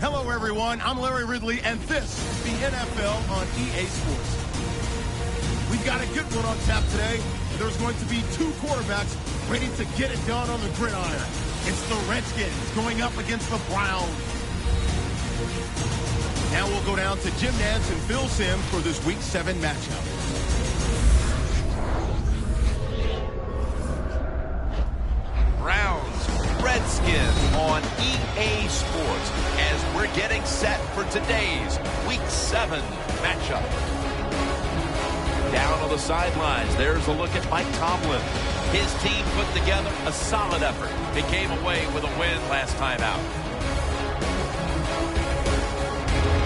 Hello, everyone. I'm Larry Ridley, and this is the NFL on EA Sports. We've got a good one on tap today. There's going to be two quarterbacks ready to get it done on the gridiron. It's the Redskins going up against the Browns. Now we'll go down to Jim Nantz and Phil Simms for this Week 7 matchup. Redskins on EA Sports as we're getting set for today's Week 7 matchup. Down on the sidelines, there's a look at Mike Tomlin. His team put together a solid effort. They came away with a win last time out.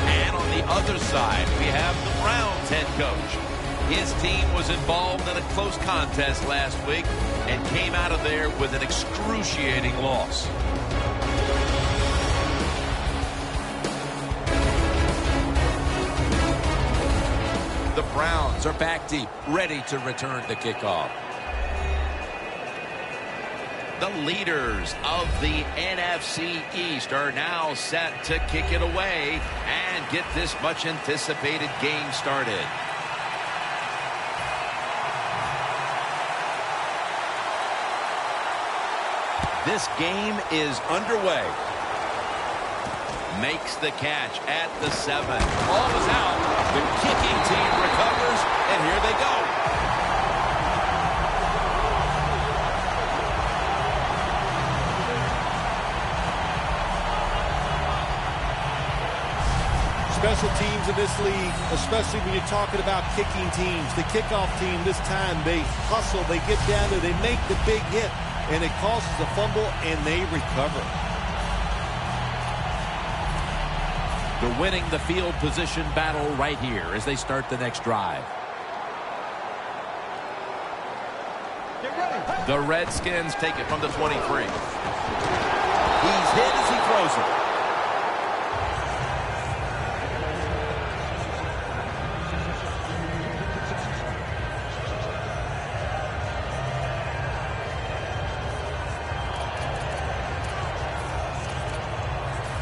And on the other side, we have the Browns head coach. His team was involved in a close contest last week and came out of there with an excruciating loss. The Browns are back deep, ready to return the kickoff. The leaders of the NFC East are now set to kick it away and get this much anticipated game started. This game is underway. Makes the catch at the 7. Ball is out. The kicking team recovers, and here they go. Special teams in this league, especially when you're talking about kicking teams. The kickoff team this time, they hustle, they get down there, they make the big hit. And it causes a fumble, and they recover. They're winning the field position battle right here as they start the next drive. The Redskins take it from the 23. He's hit as he throws it.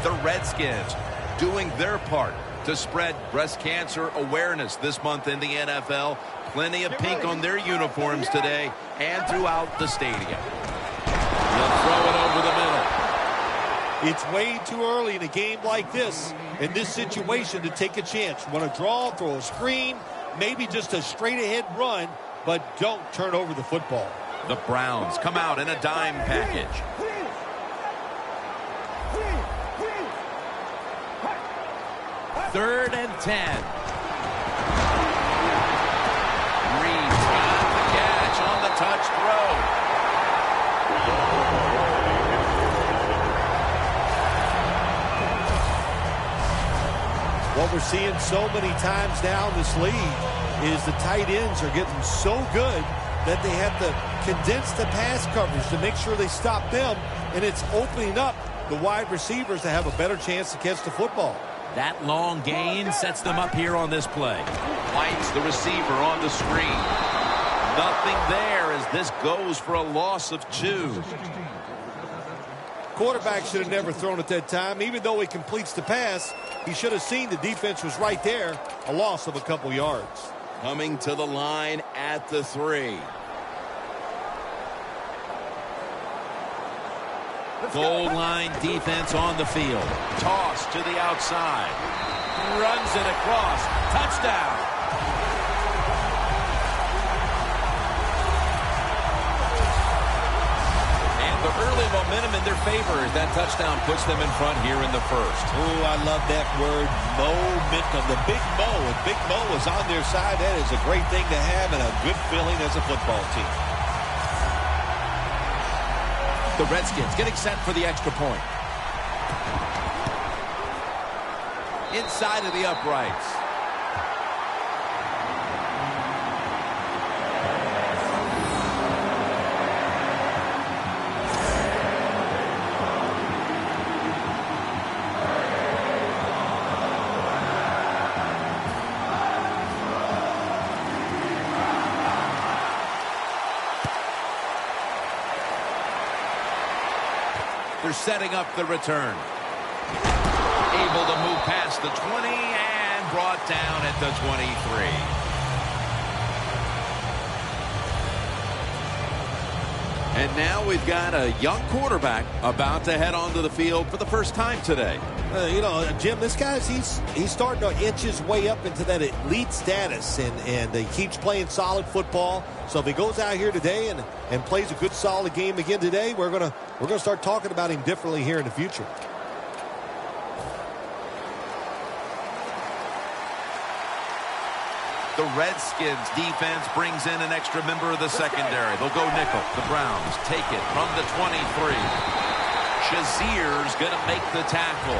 The Redskins doing their part to spread breast cancer awareness this month in the NFL. Plenty of pink on their uniforms today and throughout the stadium. He'll throw it over the middle. It's way too early in a game like this, in this situation, to take a chance. Want to draw, throw a screen, maybe just a straight-ahead run, but don't turn over the football. The Browns come out in a dime package. Third and 10. Reed's got the catch on the touch throw. What we're seeing so many times now in this league is the tight ends are getting so good that they have to condense the pass coverage to make sure they stop them, and it's opening up the wide receivers to have a better chance to catch the football. That long gain sets them up here on this play. White's the receiver on the screen. Nothing there as this goes for a loss of 2. Quarterback should have never thrown at that time. Even though he completes the pass, he should have seen the defense was right there. A loss of a couple yards. Coming to the line at the 3. Goal line defense on the field. Toss to the outside. Runs it across. Touchdown. And the early momentum in their favor as that touchdown puts them in front here in the first. Oh, I love that word, momentum. The Big Mo. If Big Mo is on their side, that is a great thing to have and a good feeling as a football team. The Redskins getting set for the extra point. Inside of the uprights. They're setting up the return. A the 20 and brought down at the 23. And now we've got a young quarterback about to head onto the field for the first time today. Jim, this guy's he's starting to inch his way up into that elite status, and he keeps playing solid football. So if he goes out here today and plays a good solid game again today, we're gonna start talking about him differently here in the future. The Redskins defense brings in an extra member of the secondary. They'll go nickel. The Browns take it from the 23. Shazier's going to make the tackle.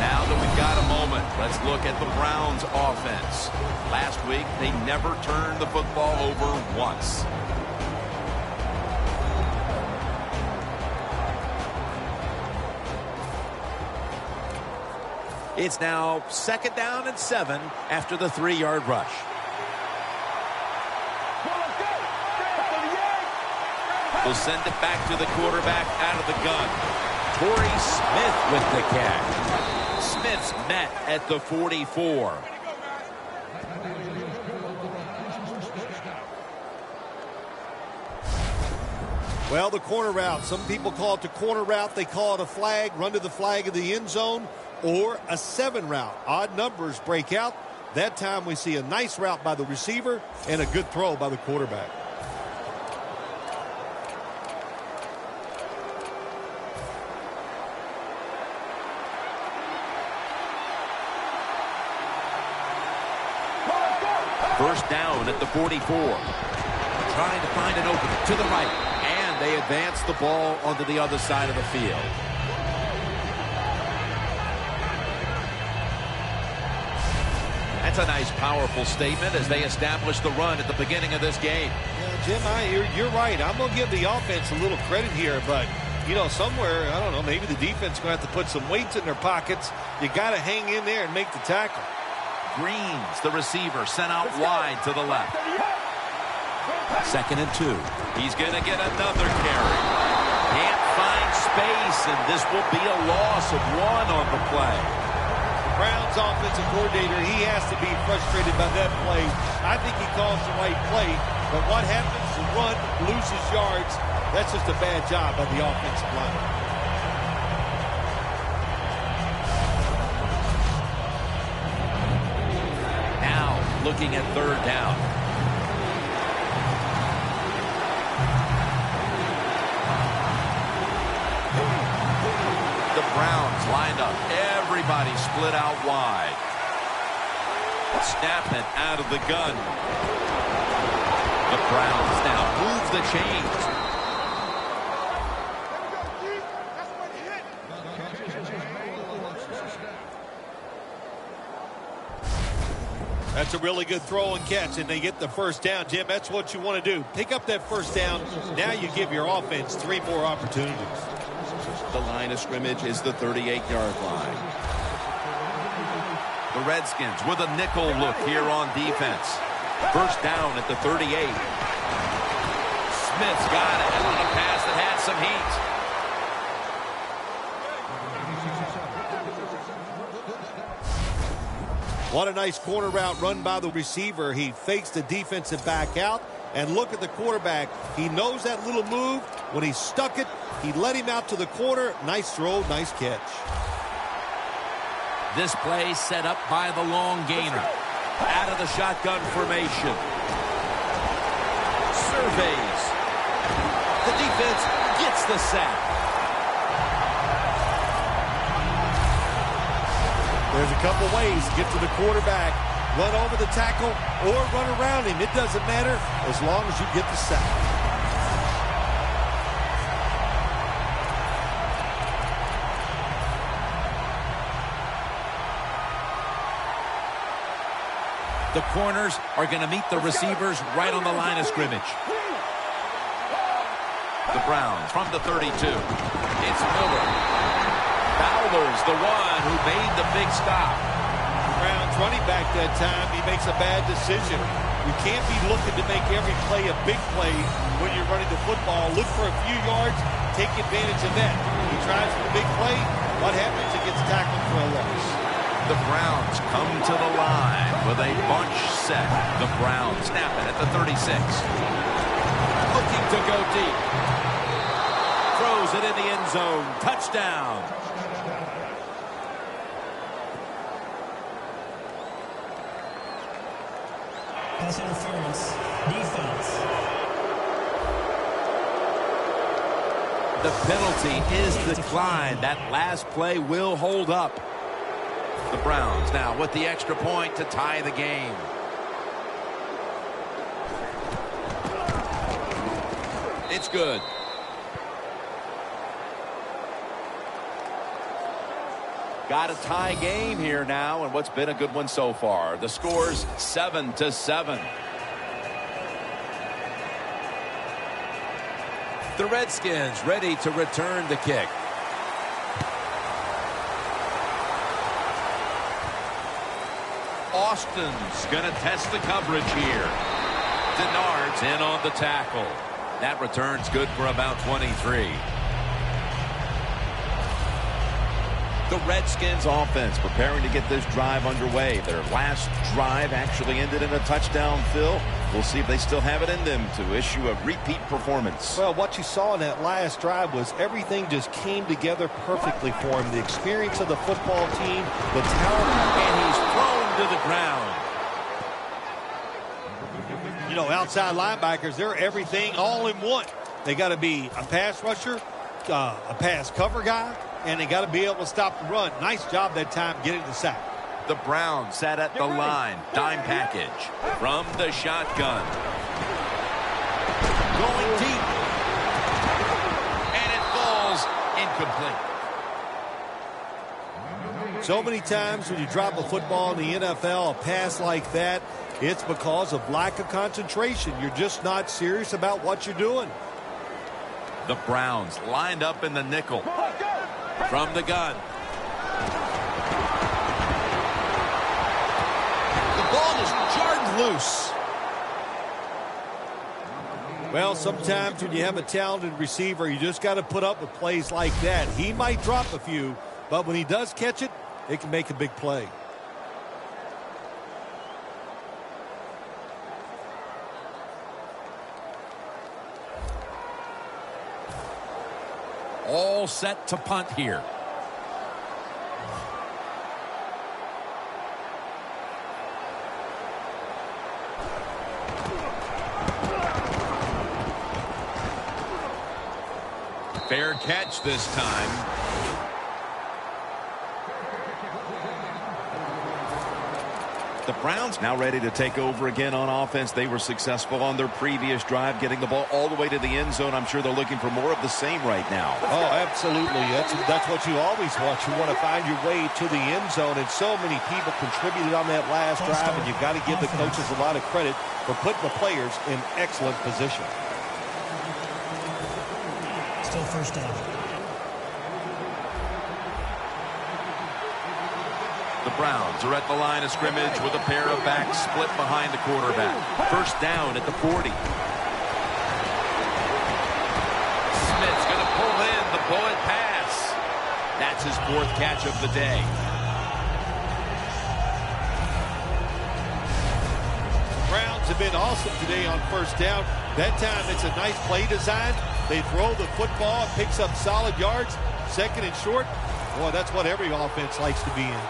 Now that we've got a moment, let's look at the Browns offense. Last week, they never turned the football over once. It's now 2nd down and 7 after the 3-yard rush. They'll send it back to the quarterback out of the gun. Torrey Smith with the catch. Smith's met at the 44. Well, the corner route. Some people call it the corner route. They call it a flag, run to the flag of the end zone, or a 7 route. Odd numbers break out. That time we see a nice route by the receiver and a good throw by the quarterback. First down at the 44. Trying to find an opening to the right. And they advance the ball onto the other side of the field. That's a nice, powerful statement as they establish the run at the beginning of this game. Yeah, Jim, you're right. I'm going to give the offense a little credit here, but, somewhere, I don't know, maybe the defense is going to have to put some weights in their pockets. You got to hang in there and make the tackle. Greens, the receiver, sent out wide to the left. 2nd and 2. He's going to get another carry. Can't find space, and this will be a loss of 1 on the play. Brown's offensive coordinator, he has to be frustrated by that play. I think he calls the right play, but what happens? The run loses yards. That's just a bad job by the offensive line. Looking at 3rd down. The Browns lined up. Everybody split out wide. Snapping out of the gun. The Browns now move the chains. That's a really good throw and catch, and they get the first down. Jim, that's what you want to do. Pick up that first down. Now you give your offense 3 more opportunities. The line of scrimmage is the 38-yard line. The Redskins with a nickel look here on defense. First down at the 38. Smith's got it on a pass that had some heat. What a nice corner route run by the receiver. He fakes the defensive back out. And look at the quarterback. He knows that little move. When he stuck it, he led him out to the corner. Nice throw, nice catch. This play set up by the long gainer. Out of the shotgun formation. Surveys. The defense gets the sack. There's a couple ways to get to the quarterback. Run over the tackle or run around him. It doesn't matter as long as you get the sack. The corners are going to meet the receivers right on the line of scrimmage. The Browns from the 32. It's Miller. Fowler's the one who made the big stop. Browns running back that time, he makes a bad decision. You can't be looking to make every play a big play when you're running the football. Look for a few yards, take advantage of that. He tries for the big play, What happens? It gets tackled for a loss. The Browns come to the line with a bunch set. The Browns snap it at the 36. Looking to go deep. Throws it in the end zone. Touchdown. Pass interference. Defense. The penalty is declined. That last play will hold up. The Browns now with the extra point to tie the game. It's good. Got a tie game here now, and what's been a good one so far. The score's 7-7. The Redskins ready to return the kick. Austin's going to test the coverage here. Denard's in on the tackle. That return's good for about 23. The Redskins offense preparing to get this drive underway. Their last drive actually ended in a touchdown, Phil. We'll see if they still have it in them to issue a repeat performance. Well, what you saw in that last drive was everything just came together perfectly for him. The experience of the football team, the talent, and he's thrown to the ground. You know, outside linebackers, they're everything all in one. They got to be a pass rusher, a pass cover guy, and they got to be able to stop the run. Nice job that time getting the sack. The Browns sat at the line. Dime package from the shotgun. Going deep. And it falls incomplete. So many times when you drop a football in the NFL, a pass like that, it's because of lack of concentration. You're just not serious about what you're doing. The Browns lined up in the nickel. From the gun. The ball is jarred loose. Well, sometimes when you have a talented receiver, you just got to put up with plays like that. He might drop a few, but when he does catch it, it can make a big play. All set to punt here. Fair catch this time. The Browns now ready to take over again on offense. They were successful on their previous drive, getting the ball all the way to the end zone. I'm sure they're looking for more of the same right now. Oh, absolutely. That's what you always want. You want to find your way to the end zone, and so many people contributed on that last drive, and you've got to give the coaches a lot of credit for putting the players in excellent position. Still first down. The Browns are at the line of scrimmage with a pair of backs split behind the quarterback. First down at the 40. Smith's going to pull in the bullet pass. That's his fourth catch of the day. The Browns have been awesome today on first down. That time it's a nice play design. They throw the football, picks up solid yards, second and short. Boy, that's what every offense likes to be in.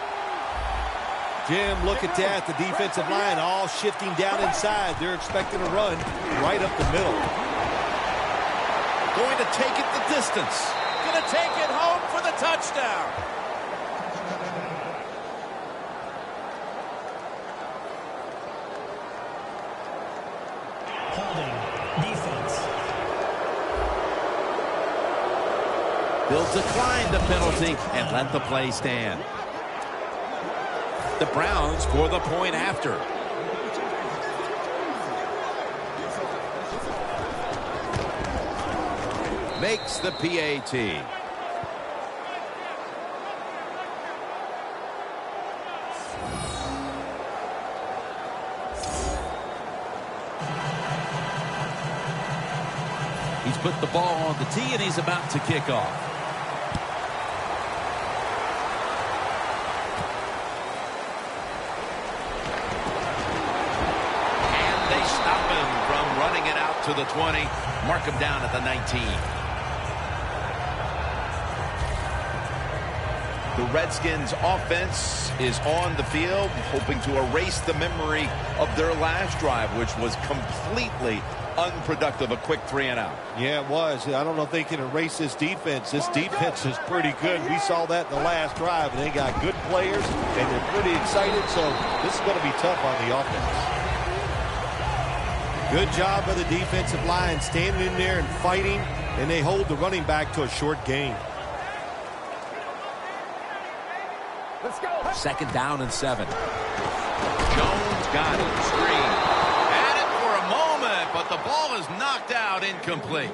Jim, look at that. The defensive line all shifting down inside. They're expecting a run right up the middle. Going to take it the distance. Going to take it home for the touchdown. Holding. Defense. They'll decline the penalty and let the play stand. The Browns for the point after. Makes the PAT. He's put the ball on the tee and he's about to kick off. to the 20. Mark him down at the 19. The Redskins offense is on the field, hoping to erase the memory of their last drive, which was completely unproductive, a quick 3-and-out. Yeah, it was. I don't know if they can erase this defense. This defense is pretty good. We saw that in the last drive, and they got good players, and they're pretty excited, so this is going to be tough on the offense. Good job by the defensive line, standing in there and fighting, and they hold the running back to a short gain. Second down and 7. Jones got it. Screen. Had it for a moment, but the ball is knocked out, incomplete.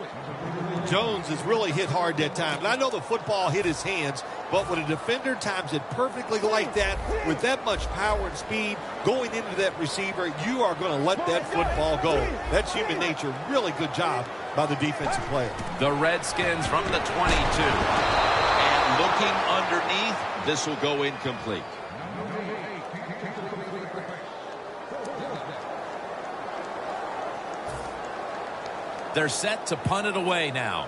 Jones has really hit hard that time. And I know the football hit his hands, but when a defender times it perfectly like that, with that much power and speed going into that receiver, you are going to let that football go. That's human nature. Really good job by the defensive player. The Redskins from the 22. And looking underneath, this will go incomplete. They're set to punt it away now.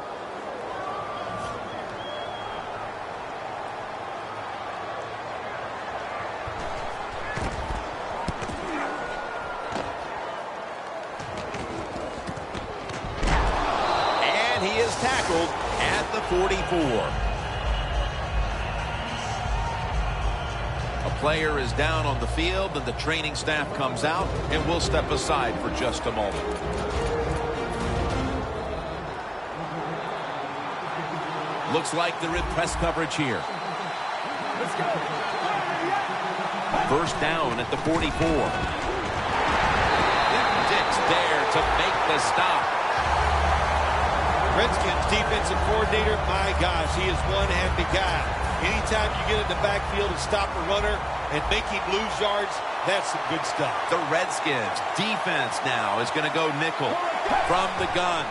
And he is tackled at the 44. Player is down on the field, and the training staff comes out, and we'll step aside for just a moment. Looks like they're in press coverage here. Let's go. First down at the 44. Dick's there to make the stop. Redskins defensive coordinator, my gosh, he is one happy guy. Anytime you get in the backfield and stop a runner and make him lose yards, that's some good stuff. The Redskins defense now is going to go nickel from the gun.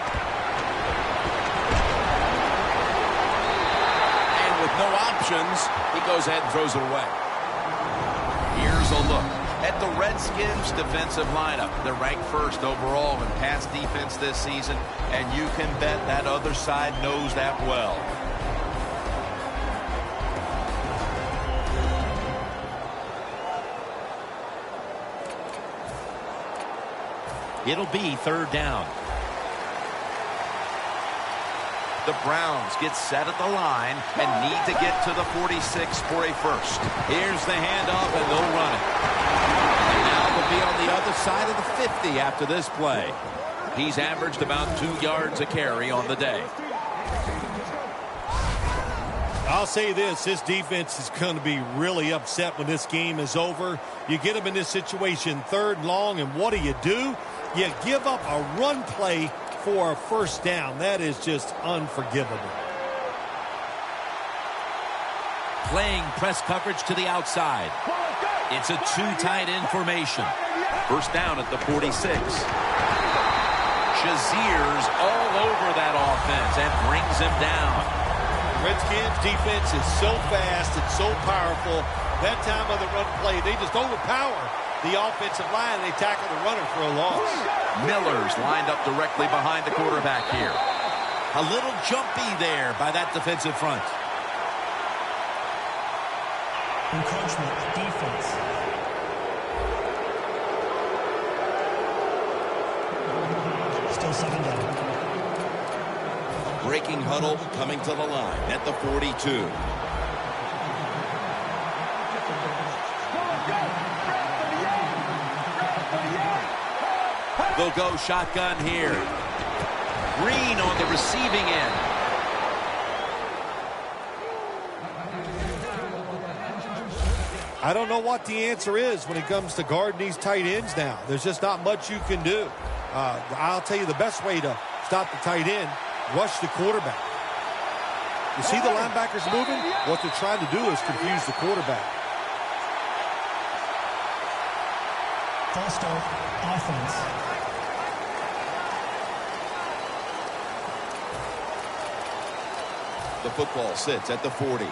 And with no options, he goes ahead and throws it away. Here's a look at the Redskins defensive lineup. They're ranked first overall in pass defense this season, and you can bet that other side knows that well. It'll be third down. The Browns get set at the line and need to get to the 46 for a first. Here's the handoff, and they'll run it. And now they'll be on the other side of the 50 after this play. He's averaged about 2 yards a carry on the day. I'll say this defense is going to be really upset when this game is over. You get them in this situation, third and long, and what do? You give up a run play for a first down. That is just unforgivable. Playing press coverage to the outside. It's a 2 tight end formation. First down at the 46. Shazier's all over that offense and brings him down. Redskins defense is so fast and so powerful. That time on the run play, they just overpower the offensive line. They tackle the runner for a loss. Miller's lined up directly behind the quarterback here. A little jumpy there by that defensive front. Encroachment defense. Still second down. Breaking huddle coming to the line at the 42. They'll go shotgun here. Green on the receiving end. I don't know what the answer is when it comes to guarding these tight ends now. There's just not much you can do. I'll tell you the best way to stop the tight end, rush the quarterback. You see the linebackers moving? What they're trying to do is confuse the quarterback. False start, offense. The football sits at the 40.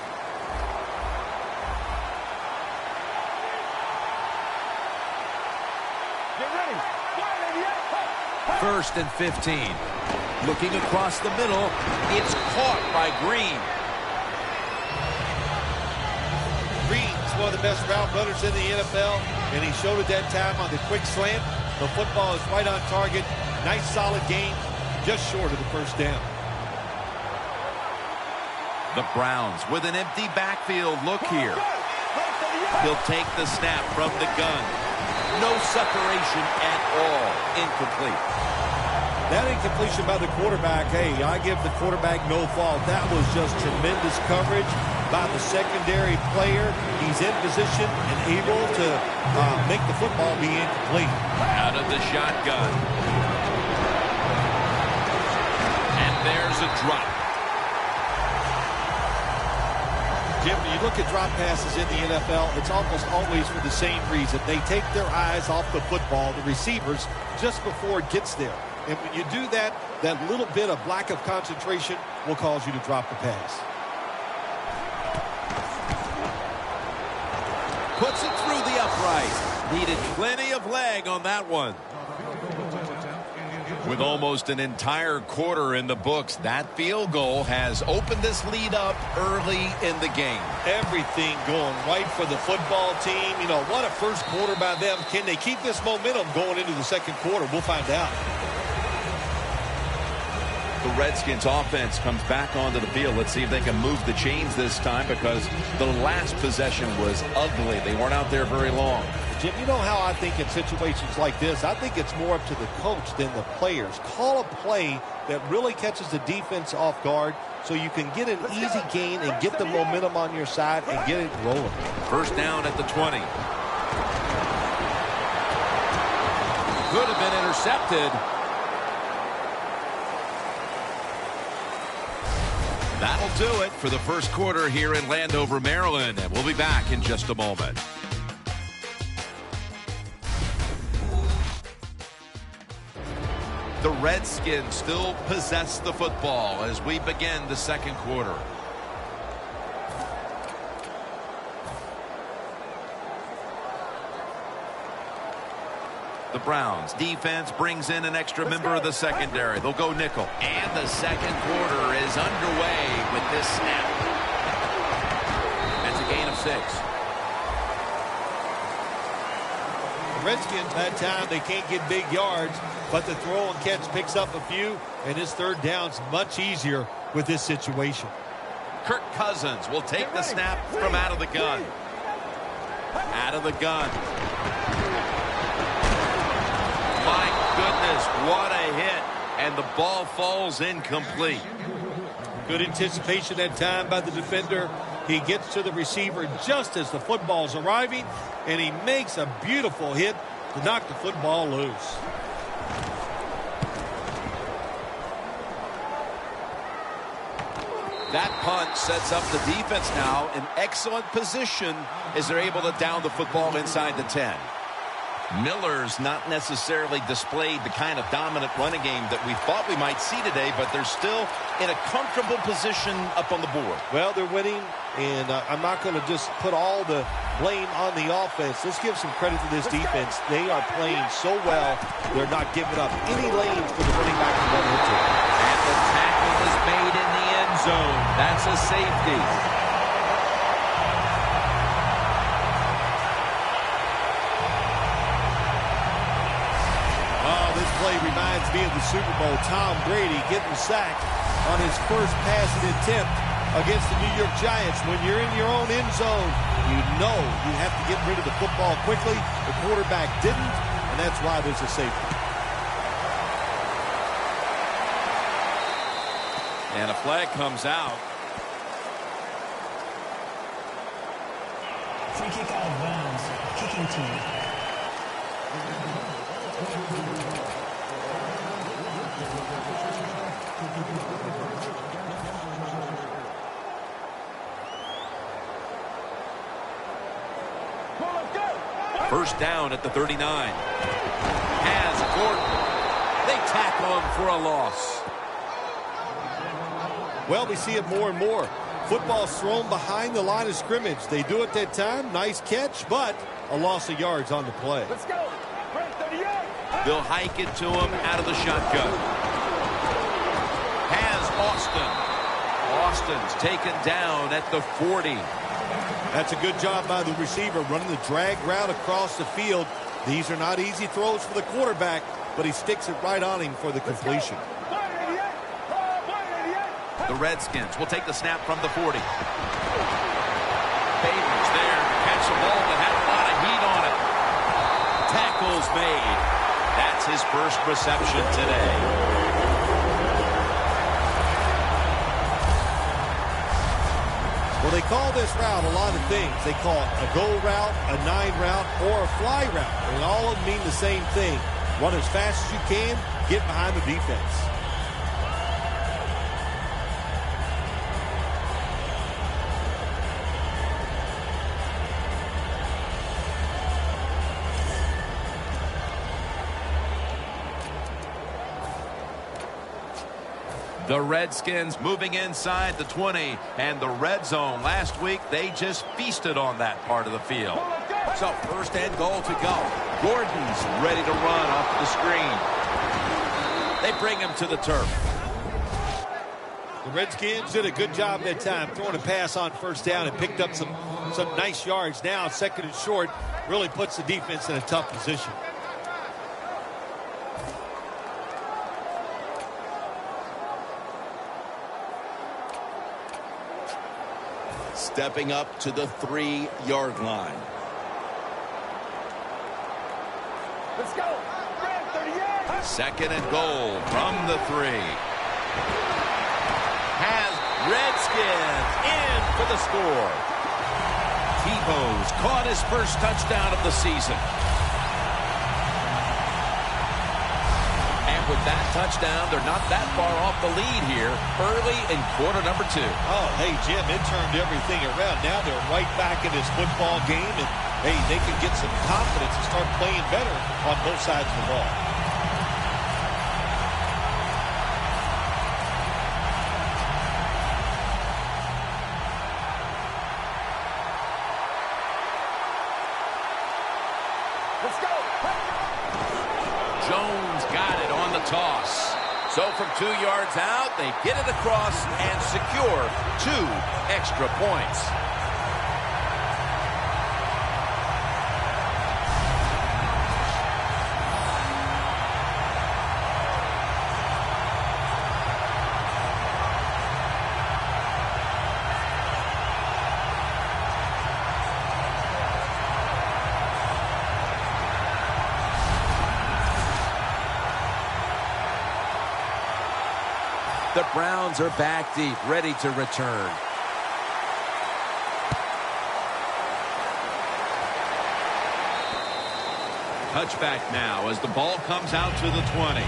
First and 15. Looking across the middle. It's caught by Green. Green's one of the best route runners in the NFL, and he showed it that time on the quick slant. The football is right on target. Nice, solid game, just short of the first down. The Browns with an empty backfield look here. He'll take the snap from the gun. No separation at all. Incomplete. That incompletion by the quarterback, hey, I give the quarterback no fault. That was just tremendous coverage by the secondary player. He's in position and able to make the football be incomplete. Out of the shotgun. And there's a drop. Jim, when you look at drop passes in the NFL, it's almost always for the same reason. They take their eyes off the football, the receivers, just before it gets there. And when you do that, that little bit of lack of concentration will cause you to drop the pass. Puts it through the upright. Needed plenty of leg on that one. With almost an entire quarter in the books, that field goal has opened this lead up early in the game. Everything going right for the football team. You know, what a first quarter by them. Can they keep this momentum going into the second quarter? We'll find out. The Redskins offense comes back onto the field. Let's see if they can move the chains this time, because the last possession was ugly. They weren't out there very long. Jim, you know how I think in situations like this, I think it's more up to the coach than the players. Call a play that really catches the defense off guard so you can get an easy gain and get the momentum on your side and get it rolling. First down at the 20. Could have been intercepted. That'll do it for the first quarter here in Landover, Maryland, and we'll be back in just a moment. The Redskins still possess the football as we begin the second quarter. The Browns defense brings in an extra member of the secondary. They'll go nickel. And the second quarter is underway with this snap. That's a gain of 6. The Redskins, that time, they can't get big yards, but the throw and catch picks up a few, and his third down's much easier with this situation. Kirk Cousins will take the snap from out of the gun. Out of the gun. My goodness, what a hit. And the ball falls incomplete. Good anticipation that time by the defender. He gets to the receiver just as the football's arriving, and he makes a beautiful hit to knock the football loose. That punt sets up the defense now in excellent position as they're able to down the football inside the 10. Miller's not necessarily displayed the kind of dominant running game that we thought we might see today, but they're still in a comfortable position up on the board. Well, they're winning, and I'm not going to just put all the blame on the offense. Let's give some credit to this defense. They are playing so well, they're not giving up any lanes for the running back to run into. And the tackle is made in the end zone. That's a safety. Play reminds me of the Super Bowl. Tom Brady getting sacked on his first passing attempt against the New York Giants. When you're in your own end zone, you know you have to get rid of the football quickly. The quarterback didn't, and that's why there's a safety. And a flag comes out. Free kick out of bounds. Kicking team. First down at the 39. Has Gordon. They tackle him for a loss. Well, we see it more and more. Football's thrown behind the line of scrimmage. They do it that time. Nice catch, but a loss of yards on the play. Let's go. 38. They'll hike it to him out of the shotgun. Has Austin. Austin's taken down at the 40. That's a good job by the receiver, running the drag route across the field. These are not easy throws for the quarterback, but he sticks it right on him for the completion. The Redskins will take the snap from the 40. Favors there to catch the ball that had a lot of heat on it. Tackles made. That's his first reception today. Well, they call this route a lot of things. They call it a go route, a 9 route, or a fly route. And all of them mean the same thing. Run as fast as you can, get behind the defense. The Redskins moving inside the 20, and the red zone. Last week, they just feasted on that part of the field. So, first and goal to go. Gordon's ready to run off the screen. They bring him to the turf. The Redskins did a good job that time, throwing a pass on first down and picked up some nice yards. Now, second and short, really puts the defense in a tough position. Stepping up to the 3-yard line. Let's go. Second and goal from the 3. Has Redskins in for the score. Tebow's caught his first touchdown of the season. And with that touchdown, they're not that far off the lead here early in quarter number 2. Oh, hey, Jim, it turned everything around. Now they're right back in this football game, and, hey, they can get some confidence and start playing better on both sides of the ball. Let's go. Jones got it on the toss. So from 2 yards out, they get it across and secure 2 extra points. The Browns are back deep, ready to return. Touchback now as the ball comes out to the 20.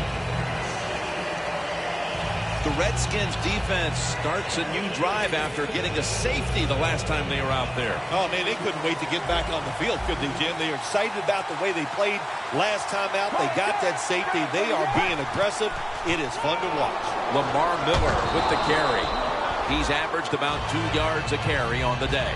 The Redskins defense starts a new drive after getting a safety the last time they were out there. Oh, man, they couldn't wait to get back on the field, could they, Jim? They are excited about the way they played last time out. They got that safety. They are being aggressive. It is fun to watch. Lamar Miller with the carry. He's averaged about 2 yards a carry on the day.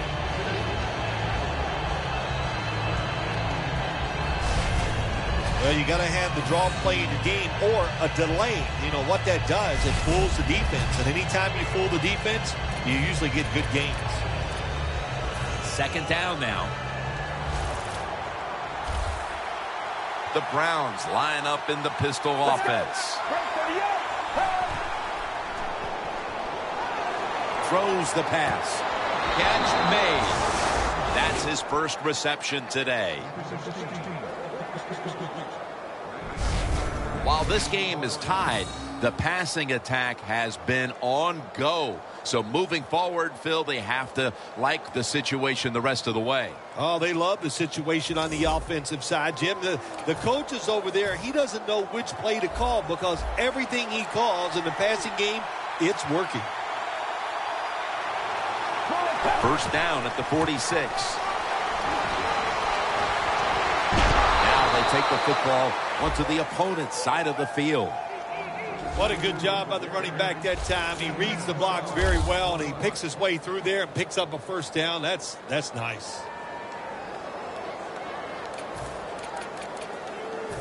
Well, you got to have the draw play in your game or a delay. You know what that does? It fools the defense. And anytime you fool the defense, you usually get good gains. Second down now. The Browns line up in the pistol offense. Throws the pass. Catch made. That's his first reception today. While this game is tied, the passing attack has been on go. So moving forward, Phil, they have to like the situation the rest of the way. Oh, they love the situation on the offensive side, Jim. The coach is over there. He doesn't know which play to call because everything he calls in the passing game, it's working. First down at the 46. Take the football onto the opponent's side of the field. What a good job by the running back that time. He reads the blocks very well, and he picks his way through there and picks up a first down. That's nice.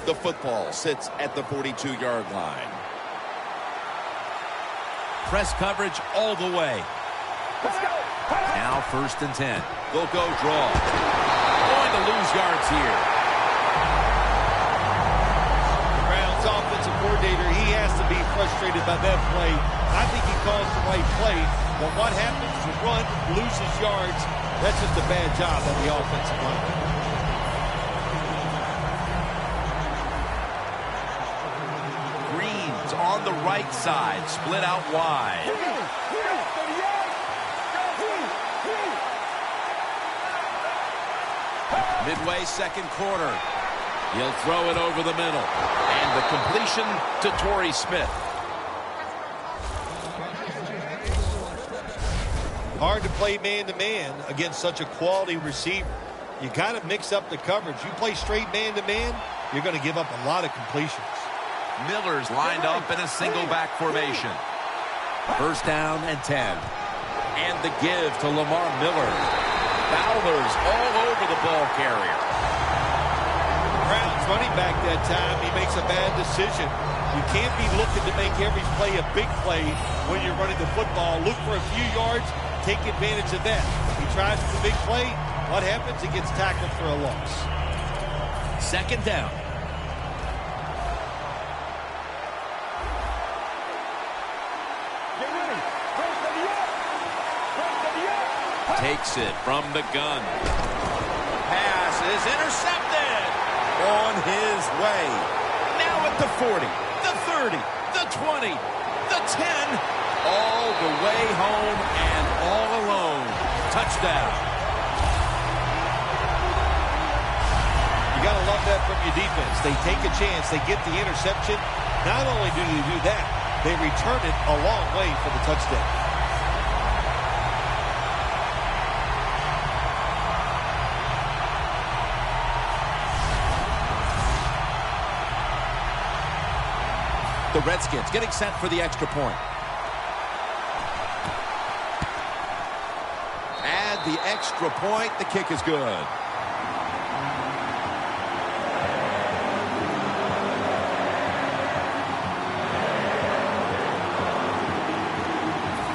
The football sits at the 42-yard line. Press coverage all the way. Let's go. Now 1st and 10. They'll go draw. Going to lose yards here. The Browns offensive coordinator, he has to be frustrated by that play. I think he calls the right play, but what happens to run, loses yards, that's just a bad job on the offensive line. Green's on the right side, split out wide. Midway 2nd quarter. He'll throw it over the middle. And the completion to Torrey Smith. Hard to play man-to-man against such a quality receiver. You got to mix up the coverage. You play straight man-to-man, you're going to give up a lot of completions. Miller's lined up in a single back formation. 1st down and 10. And the give to Lamar Miller. Fowler's all over the ball carrier. Brown's running back that time. He makes a bad decision. You can't be looking to make every play a big play when you're running the football. Look for a few yards. Take advantage of that. He tries for the big play. What happens? He gets tackled for a loss. 2nd down. Takes it from the gun. Pass is intercepted. On his way. Now at the 40, the 30, the 20, the 10. All the way home and all alone. Touchdown. You got to love that from your defense. They take a chance. They get the interception. Not only do they do that, they return it a long way for the touchdown. The Redskins getting set for the extra point. Add the extra point. The kick is good.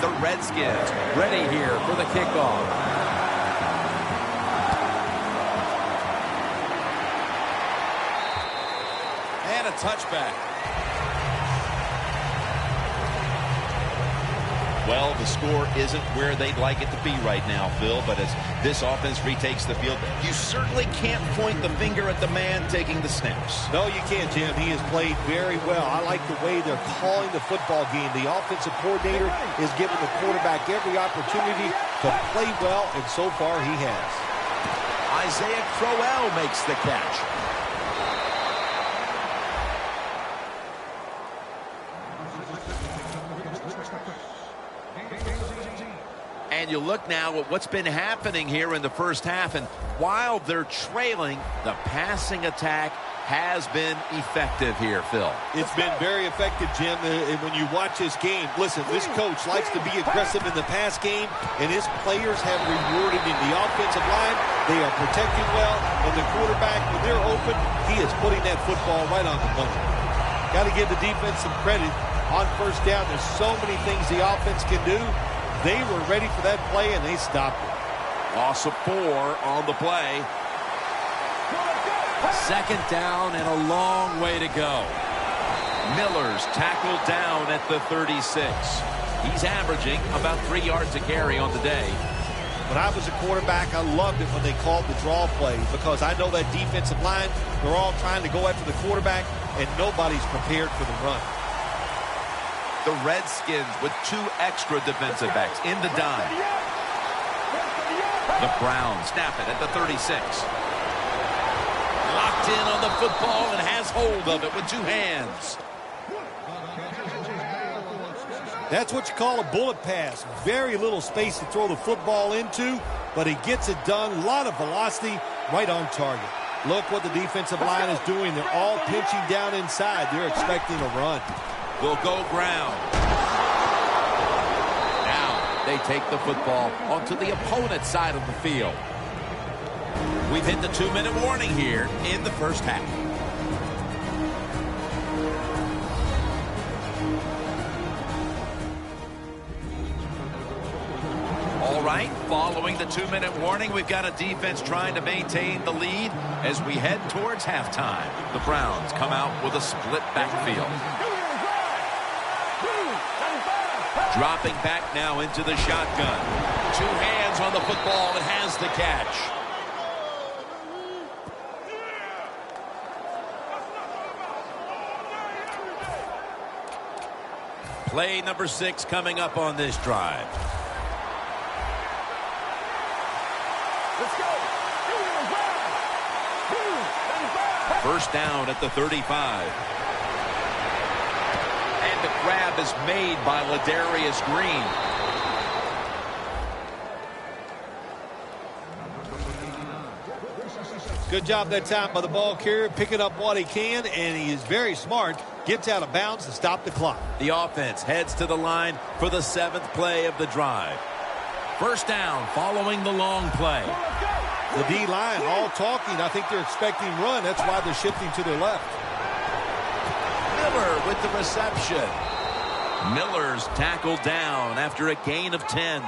The Redskins ready here for the kickoff. And a touchback. Well, the score isn't where they'd like it to be right now, Phil, but as this offense retakes the field, you certainly can't point the finger at the man taking the snaps. No, you can't, Jim. He has played very well. I like the way they're calling the football game. The offensive coordinator is giving the quarterback every opportunity to play well, and so far he has. Isaiah Crowell makes the catch. And you look now at what's been happening here in the first half, and while they're trailing, the passing attack has been effective here, Phil. It's been very effective, Jim. When you watch this game, listen, this coach likes to be aggressive in the pass game, and his players have rewarded in the offensive line. They are protecting well, and the quarterback, when they're open, he is putting that football right on the money. Got to give the defense some credit on 1st down. There's so many things the offense can do. They were ready for that play, and they stopped it. Loss of 4 on the play. 2nd down and a long way to go. Miller's tackled down at the 36. He's averaging about 3 yards a carry on the day. When I was a quarterback, I loved it when they called the draw play because I know that defensive line, they're all trying to go after the quarterback, and nobody's prepared for the run. The Redskins with 2 extra defensive backs in the dime. The Browns snap it at the 36. Locked in on the football and has hold of it with 2 hands. That's what you call a bullet pass. Very little space to throw the football into, but he gets it done. A lot of velocity right on target. Look what the defensive line is doing. They're all pinching down inside. They're expecting a run. Will go ground. Now they take the football onto the opponent's side of the field. We've hit the 2-minute warning here in the first half. right, following the 2-minute warning, we've got a defense trying to maintain the lead as we head towards halftime. The Browns come out with a split backfield. Dropping back now into the shotgun. 2 hands on the football and has the catch. Play number 6 coming up on this drive. Let's go. First down at the 35. And the grab is made by Ladarius Green. Good job that time by the ball carrier, picking up what he can, and he is very smart. Gets out of bounds to stop the clock. The offense heads to the line for the 7th play of the drive. First down following the long play. The D-line all talking. I think they're expecting run. That's why they're shifting to their left. Miller with the reception. Miller's tackled down after a gain of 10.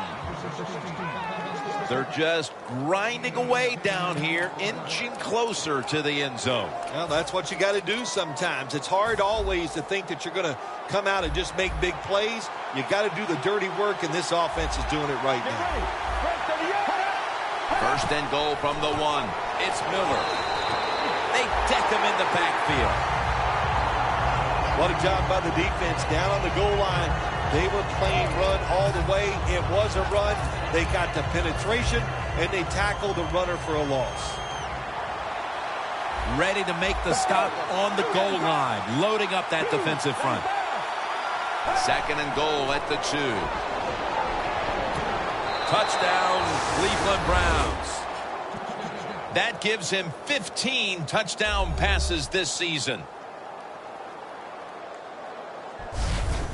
They're just grinding away down here, inching closer to the end zone. Well, that's what you got to do sometimes. It's hard always to think that you're going to come out and just make big plays. You got to do the dirty work, and this offense is doing it right now. First and goal from the 1. It's Miller. They deck him in the backfield. What a job by the defense down on the goal line. They were playing run all the way. It was a run. They got the penetration, and they tackled the runner for a loss. Ready to make the stop on the goal line, loading up that defensive front. Second and goal at the 2. Touchdown, Cleveland Browns. That gives him 15 touchdown passes this season.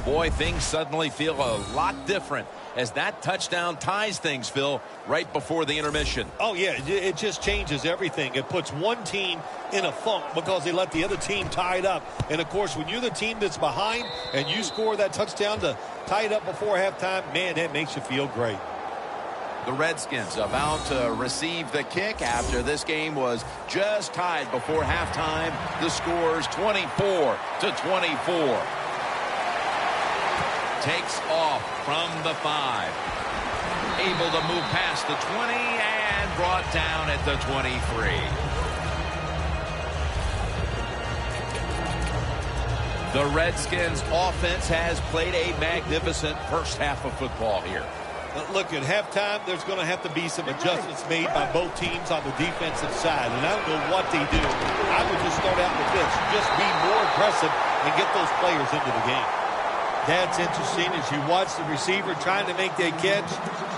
Boy, things suddenly feel a lot different as that touchdown ties things, Phil, right before the intermission. Oh, yeah, it just changes everything. It puts one team in a funk because they let the other team tie it up. And, of course, when you're the team that's behind and you score that touchdown to tie it up before halftime, man, that makes you feel great. The Redskins about to receive the kick after this game was just tied before halftime. The score's 24-24. Takes off from the 5. Able to move past the 20 and brought down at the 23. The Redskins offense has played a magnificent first half of football here. Look, at halftime, there's going to have to be some adjustments made by both teams on the defensive side. And I don't know what they do. I would just start out with this. Just be more aggressive and get those players into the game. That's interesting as you watch the receiver trying to make that catch.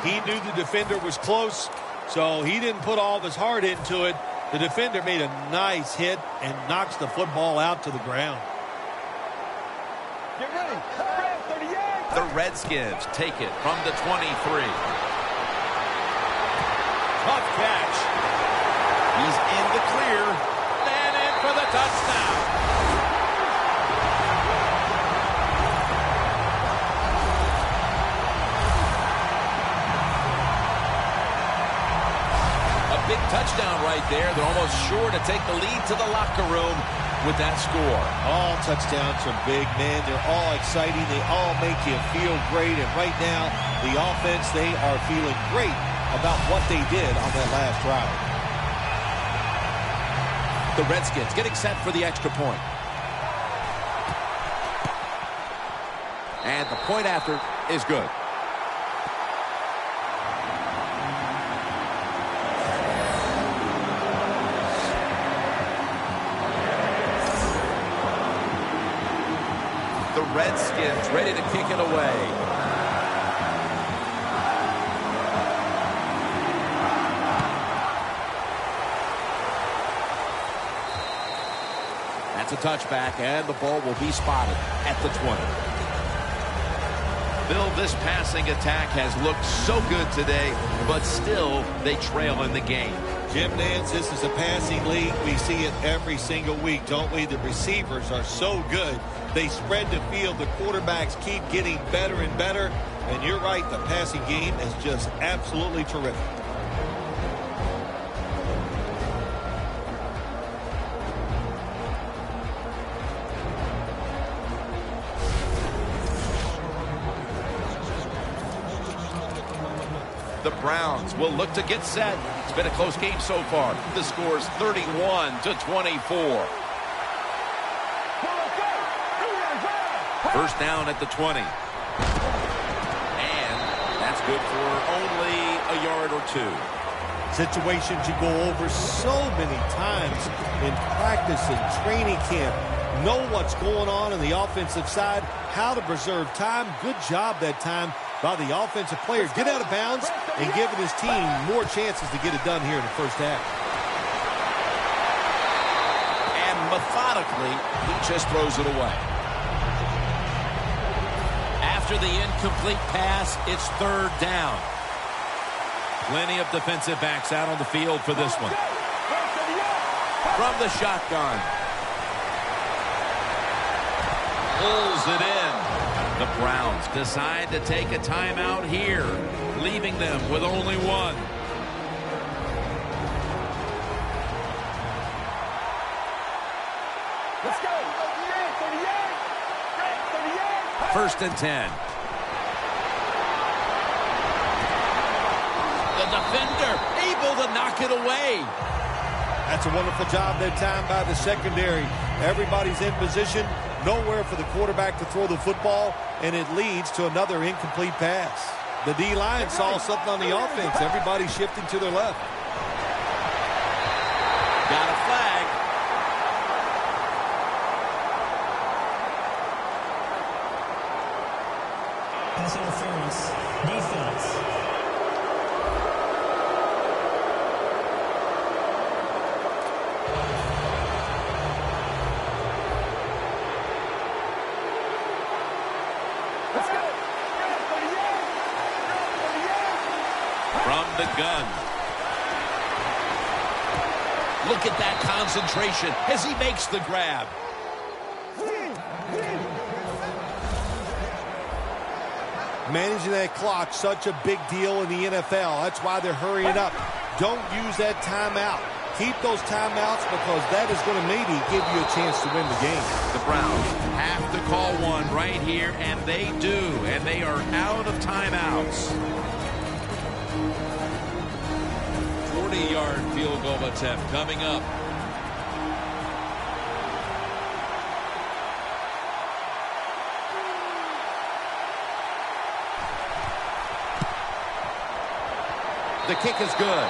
He knew the defender was close, so he didn't put all of his heart into it. The defender made a nice hit and knocks the football out to the ground. Get ready. The Redskins take it from the 23. Tough catch. He's in the clear. And in for the touchdown. Big touchdown right there. They're almost sure to take the lead to the locker room with that score. All touchdowns are big, man. They're all exciting. They all make you feel great. And right now, the offense, they are feeling great about what they did on that last drive. The Redskins getting set for the extra point. And the point after is good. The Redskins ready to kick it away. That's a touchback, and the ball will be spotted at the 20. Bill, this passing attack has looked so good today, but still they trail in the game. Jim Nance, this is a passing league. We see it every single week, don't we? The receivers are so good. They spread the field. The quarterbacks keep getting better and better. And you're right, the passing game is just absolutely terrific. The Browns will look to get set. It's been a close game so far. The score's 31-24. First down at the 20. And that's good for only a yard or two. Situations you go over so many times in practice and training camp. Know what's going on the offensive side, how to preserve time. Good job that time by the offensive players. Get out of bounds and giving his team more chances to get it done here in the first half. And methodically, he just throws it away. After the incomplete pass, it's third down. Plenty of defensive backs out on the field for this one. From the shotgun. Pulls it in. The Browns decide to take a timeout here, leaving them with only one. Let's go. 38. First and 10. The defender able to knock it away. That's a wonderful job that time by the secondary. Everybody's in position. Nowhere for the quarterback to throw the football, and it leads to another incomplete pass. The D-line saw something on the offense. Everybody shifting to their left. Got a flag. Pass interference. Defense. From the gun. Look at that concentration as he makes the grab. Managing that clock, such a big deal in the NFL. That's why they're hurrying up. Don't use that timeout. Keep those timeouts because that is going to maybe give you a chance to win the game. The Browns have to call one right here, and they do. And they are out of timeouts. 40-yard field goal attempt coming up. The kick is good.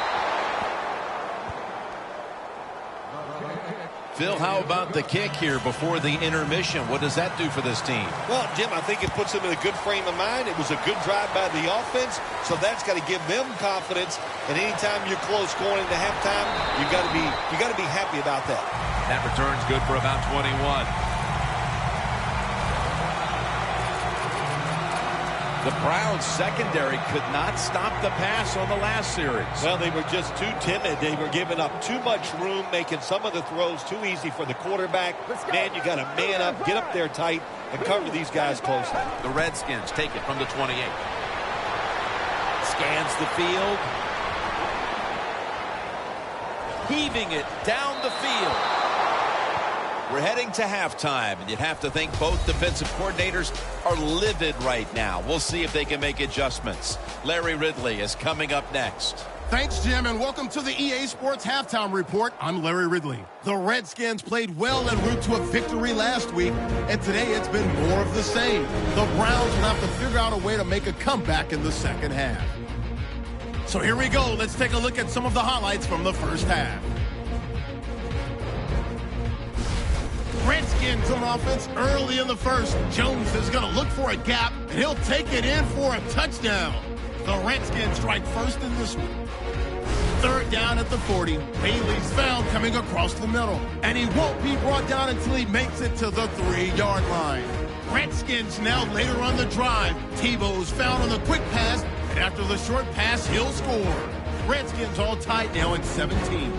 Phil, how about the kick here before the intermission? What does that do for this team? Well, Jim, I think it puts them in a good frame of mind. It was a good drive by the offense, so that's got to give them confidence. And anytime you're close going into halftime, you got to be happy about that. That return's good for about 21. The Browns secondary could not stop the pass on the last series. Well, they were just too timid. They were giving up too much room, making some of the throws too easy for the quarterback. Man, you got to man up, get up there tight, and cover these guys closely. The Redskins take it from the 28. Scans the field. Heaving it down the field. We're heading to halftime, and you'd have to think both defensive coordinators are livid right now. We'll see if they can make adjustments. Larry Ridley is coming up next. Thanks, Jim, and welcome to the EA Sports Halftime Report. I'm Larry Ridley. The Redskins played well en route to a victory last week, and today it's been more of the same. The Browns will have to figure out a way to make a comeback in the second half. So here we go. Let's take a look at some of the highlights from the first half. Redskins on offense early in the first. Jones is going to look for a gap, and he'll take it in for a touchdown. The Redskins strike first in this one. Third down at the 40. Bailey's found coming across the middle, and he won't be brought down until he makes it to the 3-yard line. Redskins now later on the drive. Tebow's found on the quick pass, and after the short pass, he'll score. Redskins all tied now at 17.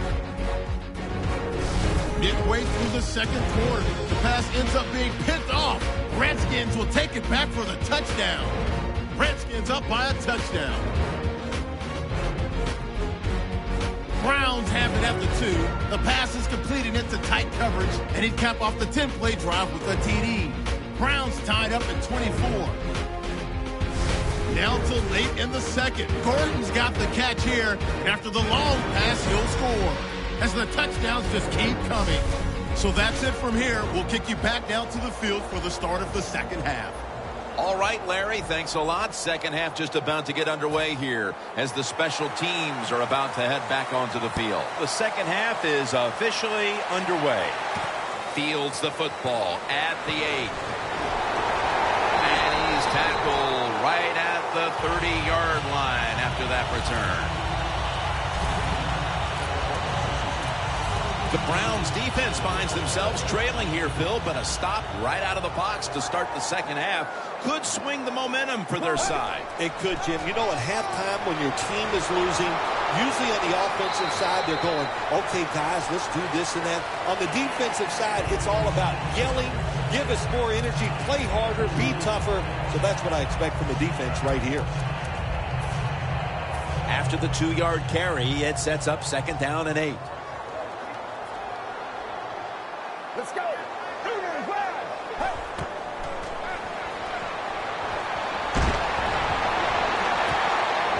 Midway through the second quarter, the pass ends up being picked off. Redskins will take it back for the touchdown. Redskins up by a touchdown. Browns have it at the 2. The pass is completed into tight coverage, and he'd cap off the 10-play drive with a TD. Browns tied up at 24. Now till late in the second. Gordon's got the catch here. After the long pass, he'll score, as the touchdowns just keep coming. So that's it from here. We'll kick you back down to the field for the start of the second half. All right, Larry, thanks a lot. Second half just about to get underway here as the special teams are about to head back onto the field. The second half is officially underway. Fields the football at the 8. And he's tackled right at the 30-yard line after that return. The Browns defense finds themselves trailing here, Phil, but a stop right out of the box to start the second half could swing the momentum for their side. It could, Jim. You know, at halftime when your team is losing, usually on the offensive side, they're going, okay, guys, let's do this and that. On the defensive side, it's all about yelling, give us more energy, play harder, be tougher. So that's what I expect from the defense right here. After the 2-yard carry, it sets up second down and 8. Let's go.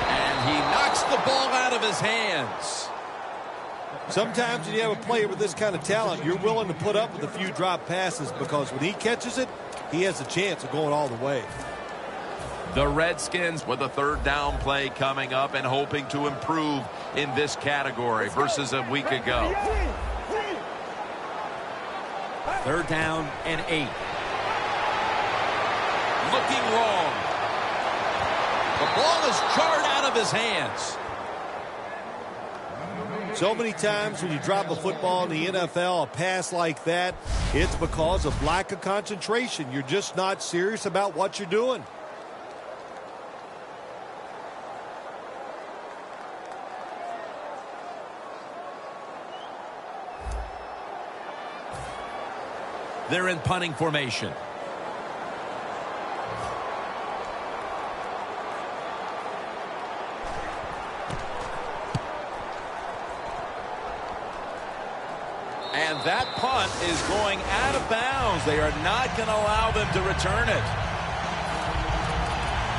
And he knocks the ball out of his hands. Sometimes when you have a player with this kind of talent, you're willing to put up with a few drop passes because when he catches it, he has a chance of going all the way. The Redskins with a third down play coming up and hoping to improve in this category versus a week ago. Third down and 8. Looking wrong. The ball is jarred out of his hands. So many times when you drop a football in the NFL, a pass like that, it's because of lack of concentration. You're just not serious about what you're doing. They're in punting formation. And that punt is going out of bounds. They are not going to allow them to return it.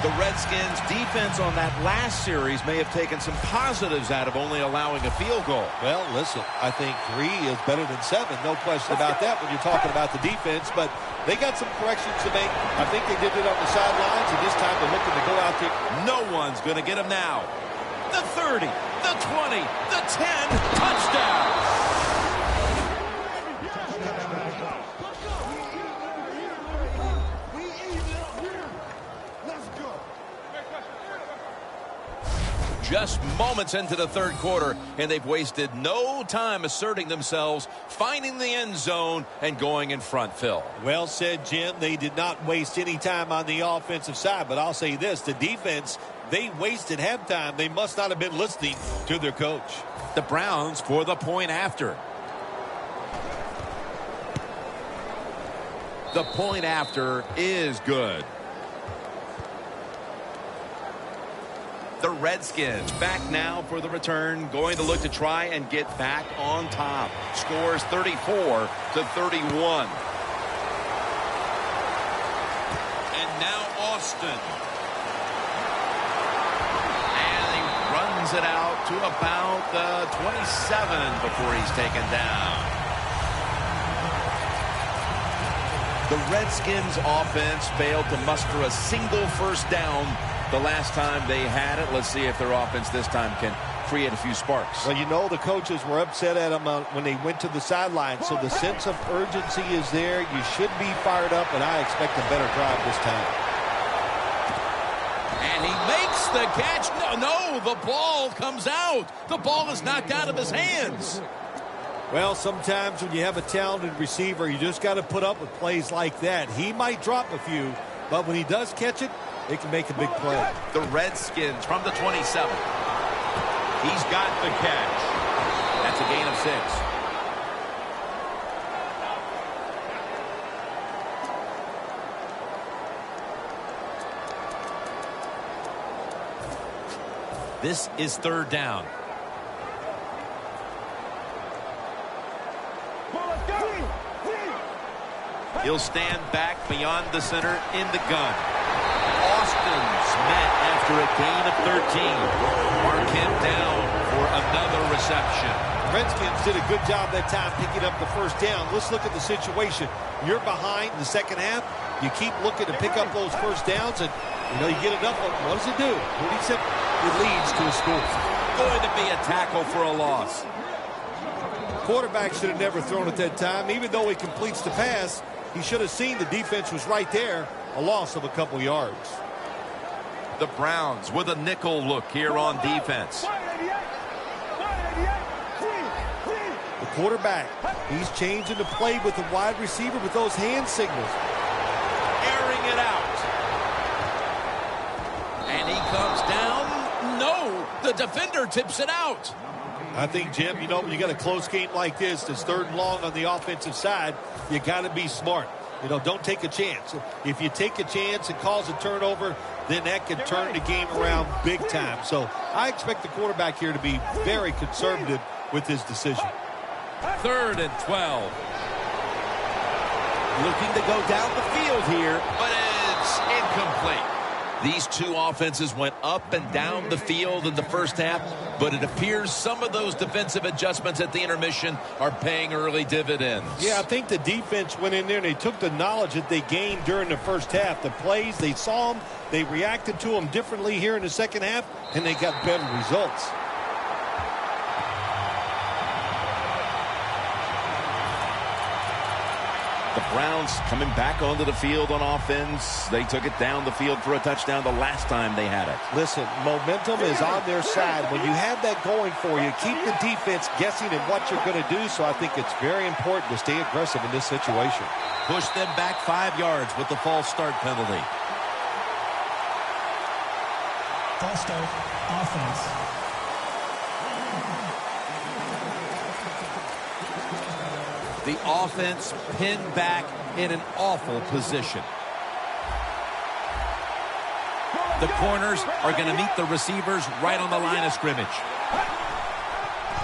The Redskins defense on that last series may have taken some positives out of only allowing a field goal. Well, listen, I think 3 is better than 7. No question about that when you're talking about the defense. But they got some corrections to make. I think they did it on the sidelines, and this time they're looking to go out there. No one's going to get him now. The 30, the 20, the 10, touchdown. Just moments into the third quarter, and they've wasted no time asserting themselves, finding the end zone, and going in front, Phil. Well said, Jim. They did not waste any time on the offensive side, but I'll say this, the defense, they wasted halftime. They must not have been listening to their coach. The Browns for the point after. The point after is good. The Redskins back now for the return, going to look to try and get back on top. Scores 34-31. And now Austin. And he runs it out to about the 27 before he's taken down. The Redskins offense failed to muster a single first down the last time they had it. Let's see if their offense this time can create a few sparks. Well, you know, the coaches were upset at them when they went to the sideline, so the sense of urgency is there. You should be fired up, and I expect a better drive this time. And he makes the catch. No, the ball comes out. The ball is knocked out of his hands. Well, sometimes when you have a talented receiver, you just got to put up with plays like that. He might drop a few, but when he does catch it, they can make a big play. The Redskins from the 27. He's got the catch. That's a gain of 6. This is 3rd down. He'll stand back beyond the center in the gun. Austin's met after a gain of 13. Mark him down for another reception. Redskins did a good job that time picking up the 1st down. Let's look at the situation. You're behind in the 2nd half. You keep looking to pick up those 1st downs, and you get enough of them. What does it do? It leads to a score. Going to be a tackle for a loss. Quarterback should have never thrown at that time. Even though he completes the pass, he should have seen the defense was right there. A loss of a couple yards. The Browns with a nickel look here on defense. The quarterback, he's changing the play with the wide receiver with those hand signals. Airing it out. And he comes down. No, the defender tips it out. I think, Jim, when you got a close game like this, that's 3rd and long on the offensive side, you got to be smart. Don't take a chance. If you take a chance and cause a turnover, then that can turn the game around big time. So I expect the quarterback here to be very conservative with his decision. 3rd and 12. Looking to go down the field here, but it's incomplete. These two offenses went up and down the field in the 1st half, but it appears some of those defensive adjustments at the intermission are paying early dividends. Yeah, I think the defense went in there and they took the knowledge that they gained during the 1st half. The plays, they saw them, they reacted to them differently here in the 2nd half, and they got better results. The Browns coming back onto the field on offense. They took it down the field for a touchdown the last time they had it. Listen, momentum is on their side. When you have that going for you, keep the defense guessing at what you're going to do. So I think it's very important to stay aggressive in this situation. Push them back 5 yards with the false start penalty. False start, offense. The offense pinned back in an awful position. The corners are going to meet the receivers right on the line of scrimmage.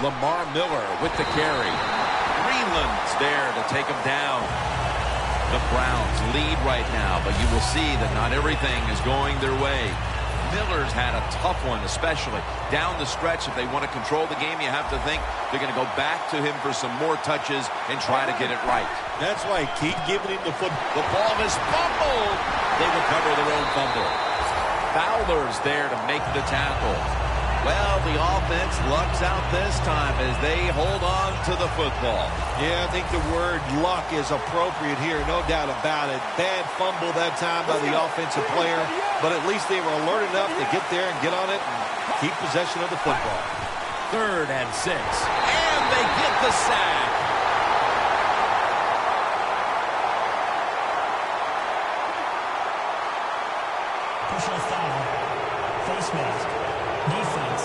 Lamar Miller with the carry. Greenland's there to take him down. The Browns lead right now, but you will see that not everything is going their way. Miller's had a tough one, especially down the stretch. If they want to control the game, you have to think they're going to go back to him for some more touches and try to get it right. That's right. Keep giving him the football. The ball is fumbled. They recover their own fumble. Fowler's there to make the tackle. Well, the offense lucks out this time as they hold on to the football. Yeah, I think the word luck is appropriate here, no doubt about it. Bad fumble that time by the offensive player, but at least they were alert enough to get there and get on it and keep possession of the football. 3rd and 6. And they get the sack. Personal foul. Face mask. Defense.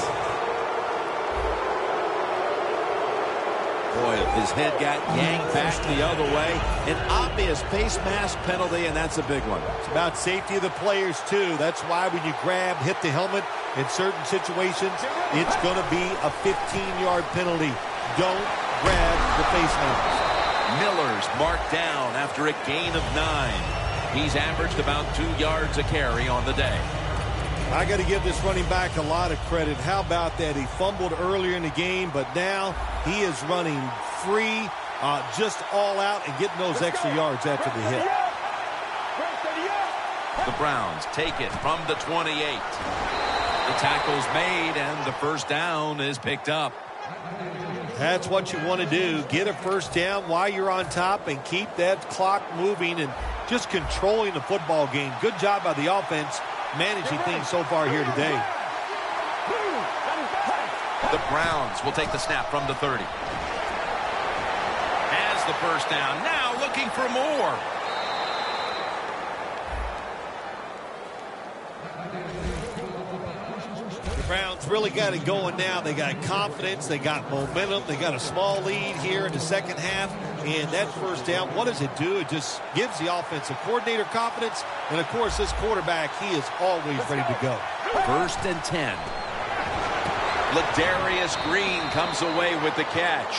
Boy, his head got yanked back the other way. An obvious face mask penalty, and that's a big one. It's about safety of the players, too. That's why when you grab, hit the helmet in certain situations, it's going to be a 15-yard penalty. Don't grab the face mask. Miller's marked down after a gain of 9. He's averaged about 2 yards a carry on the day. I got to give this running back a lot of credit. How about that? He fumbled earlier in the game, but now he is running free, just all out and getting those extra yards after the hit. The Browns take it from the 28. The tackle's made, and the 1st down is picked up. That's what you want to do. Get a 1st down while you're on top and keep that clock moving and just controlling the football game. Good job by the offense managing things so far here today. The Browns will take the snap from the 30. Has the 1st down. Now looking for more. Browns really got it going now. They got confidence. They got momentum. They got a small lead here in the second half. And that first down, what does it do? It just gives the offensive coordinator confidence. And, of course, this quarterback, he is always ready to go. 1st and 10. Ladarius Green comes away with the catch.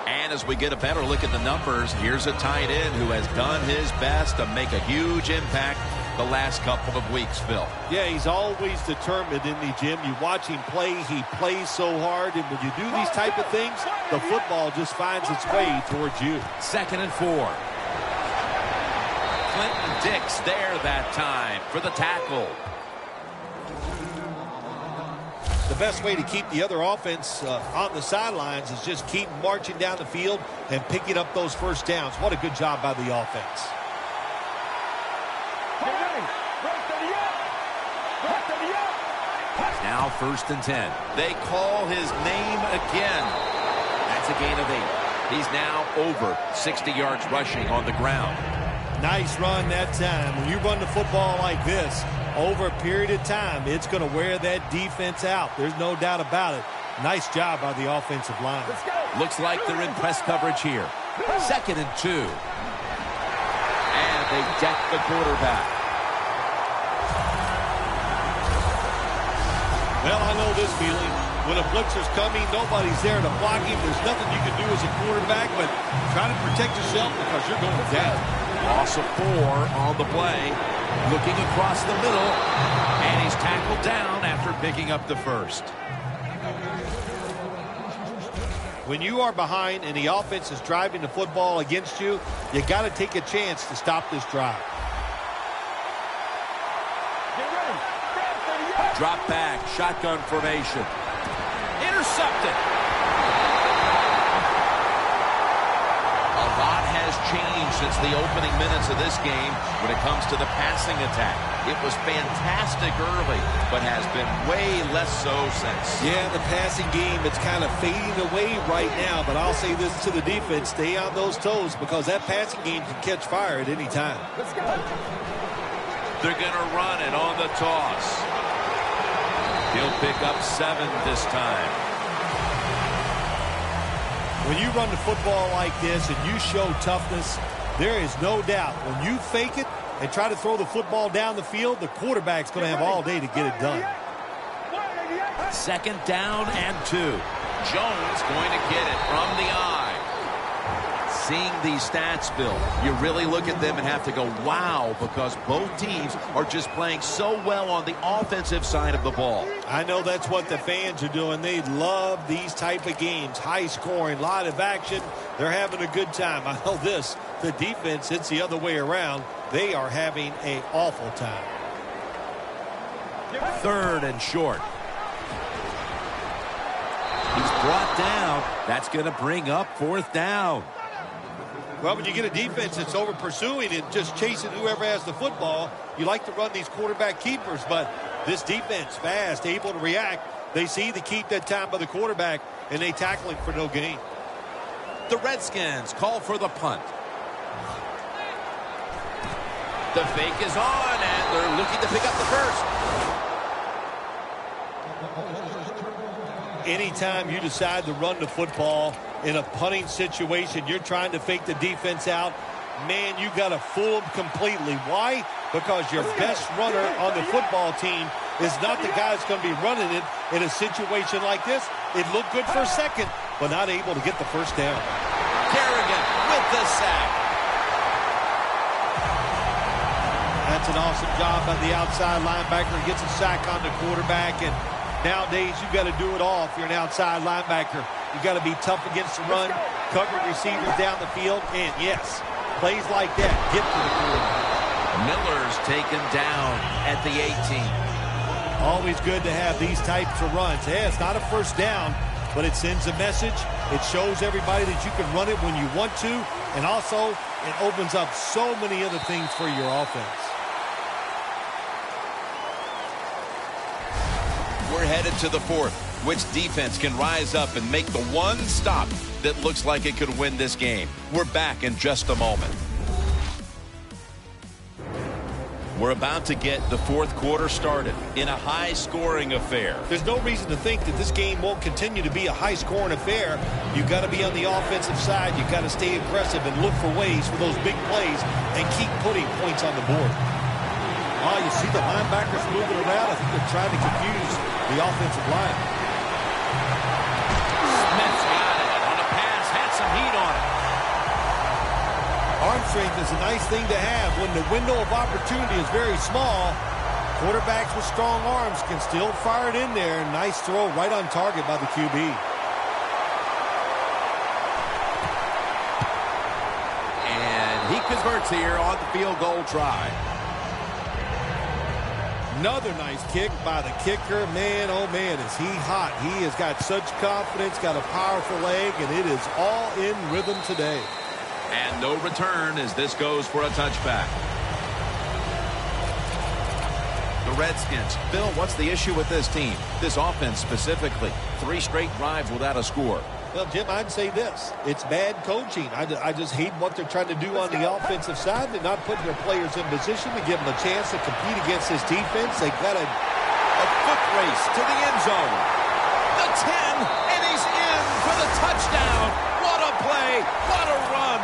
And as we get a better look at the numbers, here's a tight end who has done his best to make a huge impact the last couple of weeks, Phil. Yeah, he's always determined, isn't he, Jim? You watch him play, he plays so hard, and when you do these type of things, the football just finds its way towards you. 2nd and 4. Clinton Dix there that time for the tackle. The best way to keep the other offense on the sidelines is just keep marching down the field and picking up those first downs. What a good job by the offense. Now 1st and 10. They call his name again. That's a gain of 8. He's now over 60 yards rushing on the ground. Nice run that time. When you run the football like this, over a period of time, it's going to wear that defense out. There's no doubt about it. Nice job by the offensive line. Looks like they're in press coverage here. 2nd and 2. And they deck the quarterback. Well, I know this feeling. When a blitzer's coming, nobody's there to block him. There's nothing you can do as a quarterback but try to protect yourself because you're going down. Loss of 4 on the play. Looking across the middle. And he's tackled down after picking up the first. When you are behind and the offense is driving the football against you, you got to take a chance to stop this drive. Drop back, shotgun formation. Intercepted. A lot has changed since the opening minutes of this game when it comes to the passing attack. It was fantastic early, but has been way less so since. Yeah, the passing game, it's kind of fading away right now, but I'll say this to the defense, stay on those toes because that passing game can catch fire at any time. Let's go. They're going to run it on the toss. He'll pick up 7 this time. When you run the football like this and you show toughness, there is no doubt when you fake it and try to throw the football down the field, the quarterback's going to have all day to get it done. 2nd down and 2. Jones going to get it from the eye. Seeing these stats, Bill, you really look at them and have to go, wow, because both teams are just playing so well on the offensive side of the ball. I know that's what the fans are doing. They love these type of games. High scoring, lot of action. They're having a good time. I know this. The defense, it's the other way around. They are having an awful time. 3rd and short. He's brought down. That's going to bring up 4th down. Well, when you get a defense that's over pursuing and just chasing whoever has the football, you like to run these quarterback keepers, but this defense fast, able to react. They see to keep that time by the quarterback, and they tackle him for no gain. The Redskins call for the punt. The fake is on, and they're looking to pick up the first. Anytime you decide to run the football in a punting situation, you're trying to fake the defense out, man, you got to fool them completely. Why? Because your best runner on the football team is not the guy that's going to be running it in a situation like this. It looked good for a second, but not able to get the first down. Kerrigan with the sack. That's an awesome job by the outside linebacker. He gets a sack on the quarterback, and nowadays, you've got to do it all if you're an outside linebacker. You've got to be tough against the run, cover receivers down the field, and yes, plays like that get to the quarterback. Miller's taken down at the 18. Always good to have these types of runs. Yeah, it's not a first down, but it sends a message. It shows everybody that you can run it when you want to, and also it opens up so many other things for your offense. We're headed to the 4th. Which defense can rise up and make the one stop that looks like it could win this game? We're back in just a moment. We're about to get the fourth quarter started in a high-scoring affair. There's no reason to think that this game won't continue to be a high-scoring affair. You've got to be on the offensive side. You've got to stay aggressive and look for ways for those big plays and keep putting points on the board. Oh, you see the linebackers moving around. I think they're trying to confuse the offensive line. Smith's got it on a pass, had some heat on it. Arm strength is a nice thing to have when the window of opportunity is very small. Quarterbacks with strong arms can still fire it in there. Nice throw right on target by the QB. And he converts here on the field goal try. Another nice kick by the kicker. Man, oh man, is he hot. He has got such confidence, got a powerful leg, and it is all in rhythm today. And no return as this goes for a touchback. The Redskins. Bill, what's the issue with this team? This offense specifically. 3 straight drives without a score. Well, Jim, I'd say this. It's bad coaching. I just hate what they're trying to do on the offensive side. They're not putting their players in position to give them a chance to compete against this defense. They've got a foot race to the end zone. The 10, and he's in for the touchdown. What a play. What a run.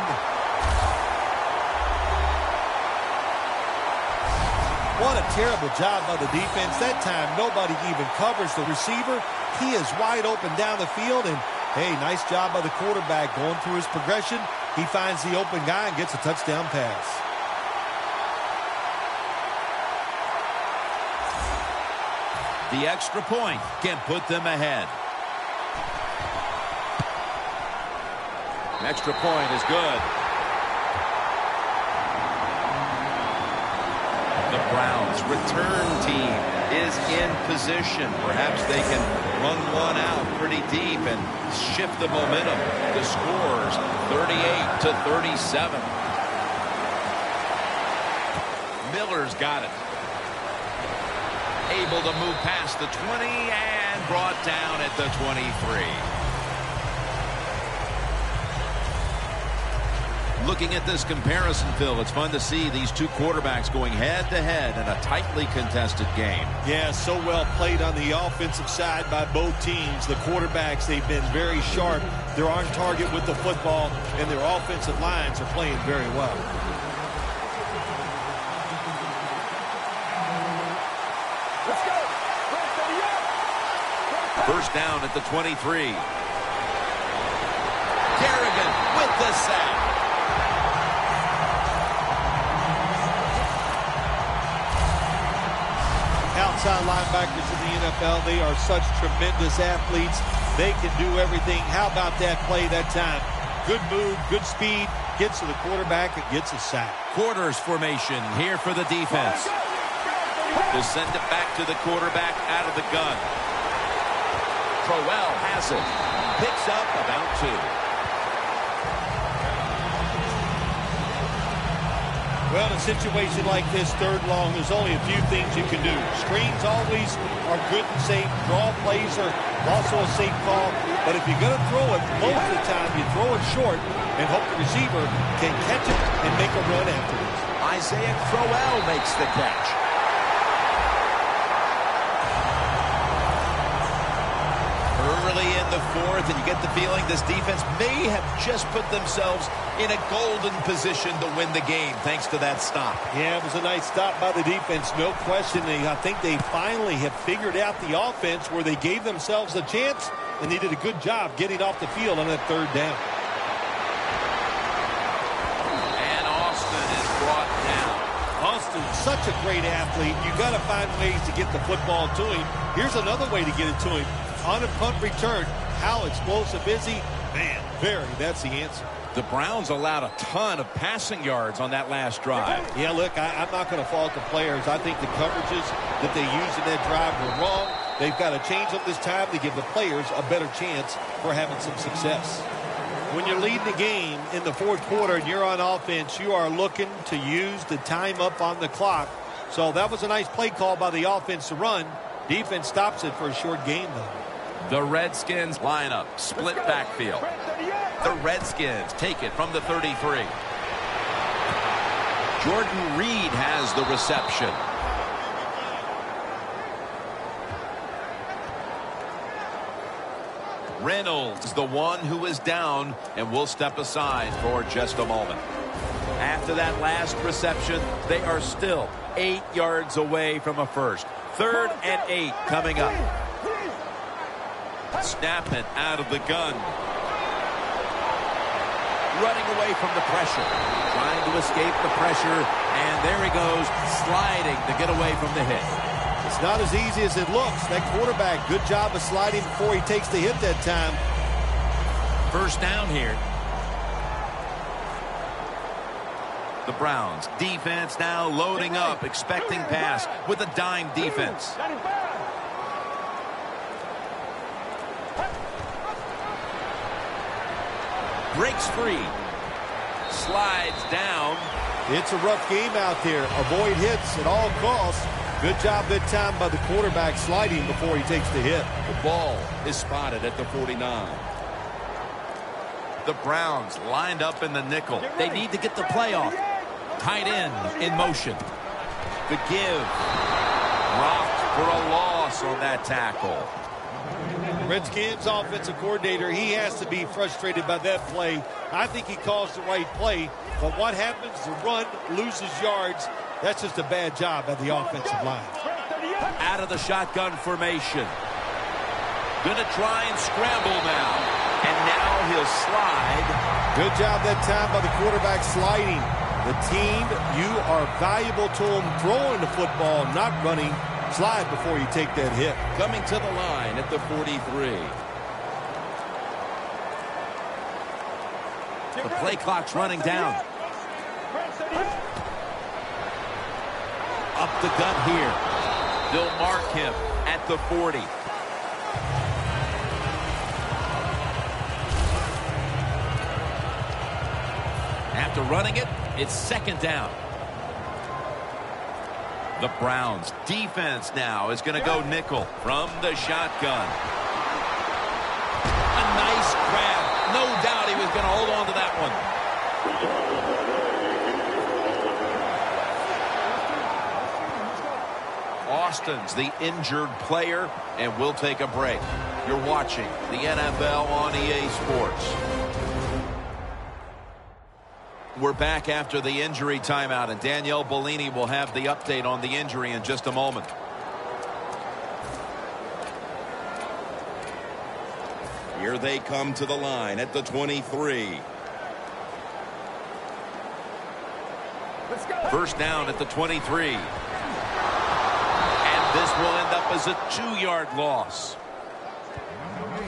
What a terrible job by the defense. That time, nobody even covers the receiver. He is wide open down the field, and hey, nice job by the quarterback going through his progression. He finds the open guy and gets a touchdown pass. The extra point can put them ahead. Extra point is good. The Browns' return team is in position. Perhaps they can run one out pretty deep and shift the momentum. The scores 38-37. Miller's got it. Able to move past the 20 and brought down at the 23. Looking at this comparison, Phil, it's fun to see these two quarterbacks going head-to-head in a tightly contested game. Yeah, so well played on the offensive side by both teams. The quarterbacks, they've been very sharp. They're on target with the football, and their offensive lines are playing very well. Let's go. First down at the 23. Kerrigan with the sack. Outside linebackers in the NFL, they are such tremendous athletes. They can do everything. How about that play that time? Good move, good speed, gets to the quarterback and gets a sack. Quarters formation here for the defense. To send it back to the quarterback out of the gun. Crowell has it. Picks up about 2. Well, in a situation like this, third long, there's only a few things you can do. Screens always are good and safe. Draw plays are also a safe call. But if you're going to throw it, most of the time you throw it short and hope the receiver can catch it and make a run afterwards. Isaiah Crowell makes the catch. Early in the fourth, and you get the feeling this defense may have just put themselves in a golden position to win the game thanks to that stop. Yeah, it was a nice stop by the defense, no question. I think they finally have figured out the offense where they gave themselves a chance, and they did a good job getting off the field on that third down. And Austin is brought down. Austin, such a great athlete. You got to find ways to get the football to him. Here's another way to get it to him. On a punt return, how explosive is he? Man, that's the answer. The Browns allowed a ton of passing yards on that last drive. Yeah, look, I'm not going to fault the players. I think the coverages that they used in that drive were wrong. They've got to change them this time to give the players a better chance for having some success. When you're leading the game in the fourth quarter and you're on offense, you are looking to use the time up on the clock. So that was a nice play call by the offense to run. Defense stops it for a short gain, though. The Redskins lineup, split backfield. The Redskins take it from the 33. Jordan Reed has the reception. Reynolds, the one who is down, and will step aside for just a moment. After that last reception, they are still 8 yards away from a first. 3rd and 8 coming up. Snapping out of the gun. Running away from the pressure. Trying to escape the pressure, and there he goes, sliding to get away from the hit. It's not as easy as it looks. That quarterback, good job of sliding before he takes the hit that time. First down here. The Browns defense now loading up, expecting pass with a dime defense. Breaks free. Slides down. It's a rough game out there. Avoid hits at all costs. Good job that time by the quarterback sliding before he takes the hit. The ball is spotted at the 49. The Browns lined up in the nickel. They need to get the play off. Tight end in motion. The give. Rocked for a loss on that tackle. Redskins offensive coordinator, he has to be frustrated by that play. I think he calls the right play, but what happens? The run loses yards. That's just a bad job by the offensive line. Out of the shotgun formation. Gonna try and scramble now. And now he'll slide. Good job that time by the quarterback sliding. The team, you are valuable to them throwing the football, not running. Slide before you take that hit. Coming to the line at the 43. The play clock's running down. Up the gut here. They'll mark him at the 40. After running it, it's 2nd down. The Browns defense now is going to go nickel from the shotgun. A nice grab. No doubt he was going to hold on to that one. Austin's the injured player, and we'll take a break. You're watching the NFL on EA Sports. We're back after the injury timeout, and Danielle Bellini will have the update on the injury in just a moment. Here they come to the line at the 23. Let's go. First down at the 23. And this will end up as a 2-yard loss.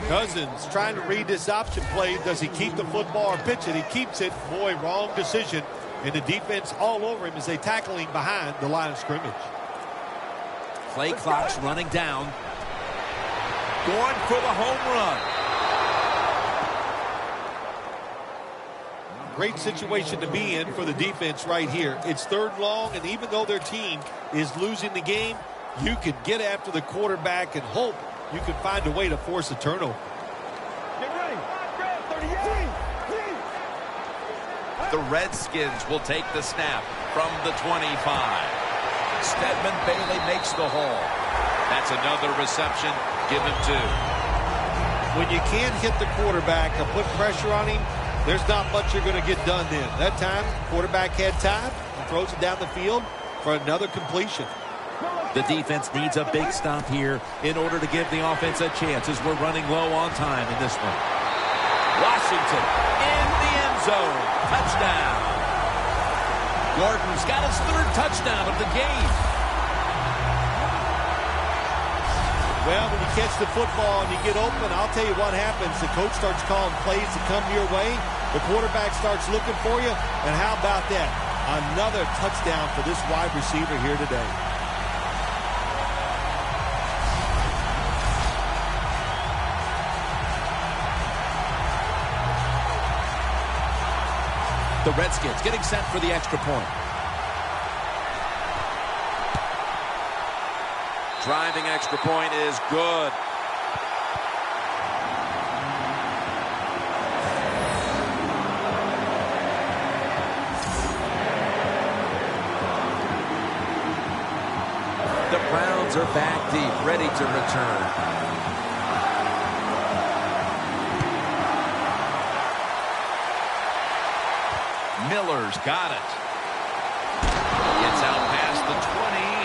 Cousins trying to read this option play. Does he keep the football or pitch it? He keeps it. Boy, wrong decision. And the defense all over him as they tackle him behind the line of scrimmage. Play clock's running down. Going for the home run. Great situation to be in for the defense right here. It's 3rd long, and even though their team is losing the game, you can get after the quarterback and hope you can find a way to force a turnover. Get ready. The Redskins will take the snap from the 25. Stedman Bailey makes the haul. That's another reception. Give him 2. When you can't hit the quarterback or put pressure on him, there's not much you're going to get done then. That time, quarterback had time and throws it down the field for another completion. The defense needs a big stop here in order to give the offense a chance as we're running low on time in this one. Washington in the end zone. Touchdown. Gordon's got his 3rd touchdown of the game. Well, when you catch the football and you get open, I'll tell you what happens. The coach starts calling plays to come your way. The quarterback starts looking for you. And how about that? Another touchdown for this wide receiver here today. The Redskins getting set for the extra point. Driving extra point is good. The Browns are back deep, ready to return. Miller's got it. Gets out past the 20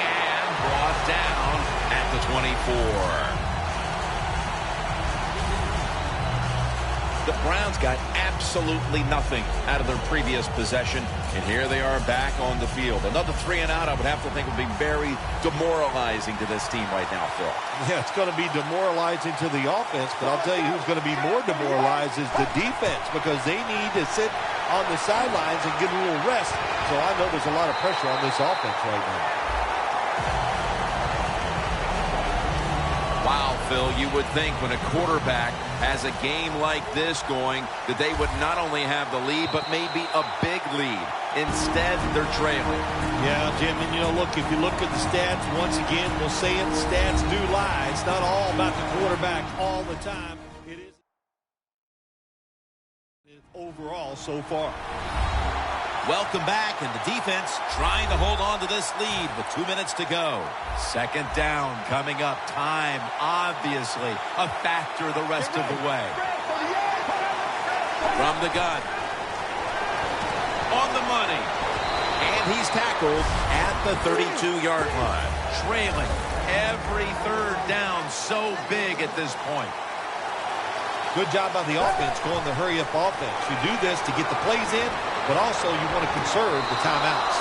and brought down at the 24. The Browns got absolutely nothing out of their previous possession, and here they are back on the field. Another 3 and out, I would have to think, would be very demoralizing to this team right now, Phil. Yeah, it's going to be demoralizing to the offense, but I'll tell you who's going to be more demoralized is the defense, because they need to sit on the sidelines and get a little rest. So I know there's a lot of pressure on this offense right now. Wow, Phil, you would think when a quarterback has a game like this going that they would not only have the lead, but maybe a big lead. Instead, they're trailing. Yeah, Jim, and look, if you look at the stats, once again, we'll say it, stats do lie. It's not all about the quarterback all the time. It is overall so far. Welcome back, and the defense trying to hold on to this lead with 2 minutes to go. Second down coming up. Time, obviously, a factor the rest of the way. From the gun. On the money. And he's tackled at the 32-yard line. Trailing every third down, so big at this point. Good job by the offense going the hurry-up offense. You do this to get the plays in, but also you want to conserve the timeouts.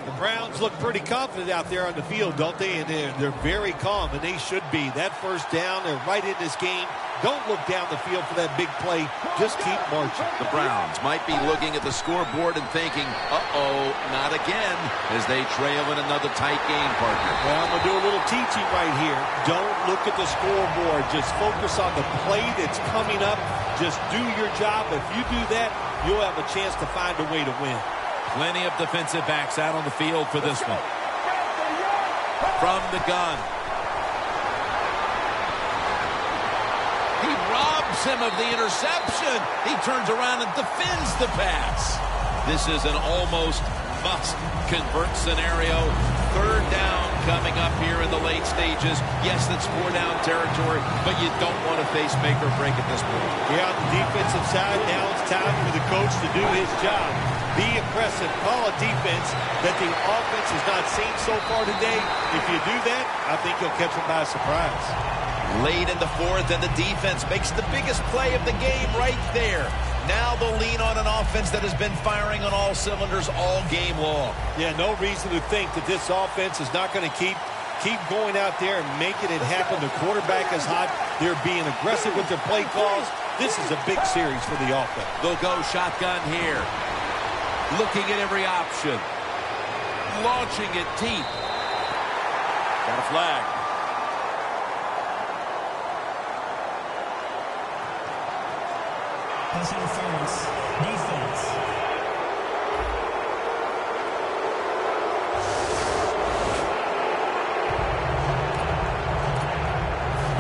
The Browns look pretty confident out there on the field, don't they? And they're very calm, and they should be. That first down, they're right in this game. Don't look down the field for that big play. Just keep marching. The Browns might be looking at the scoreboard and thinking, uh-oh, not again, as they trail in another tight game, partner. Well, I'm going to do a little teaching right here. Don't look at the scoreboard. Just focus on the play that's coming up. Just do your job. If you do that, you'll have a chance to find a way to win. Plenty of defensive backs out on the field for this one. From the gun. He robs him of the interception. He turns around and defends the pass. This is an almost must-convert scenario. Third down coming up here in the late stages. Yes, that's 4-down territory, but you don't want to face make or break at this point. Yeah, on the defensive side, now it's time for the coach to do his job. Be impressive. Call a defense that the offense has not seen so far today. If you do that, I think you'll catch them by surprise. Late in the fourth, and the defense makes the biggest play of the game right there. Now they'll lean on an offense that has been firing on all cylinders all game long. Yeah, no reason to think that this offense is not going to keep going out there and making it happen. The quarterback is hot. They're being aggressive with their play calls. This is a big series for the offense. They'll go shotgun here. Looking at every option. Launching it deep. Got a flag. Pass interference. Defense.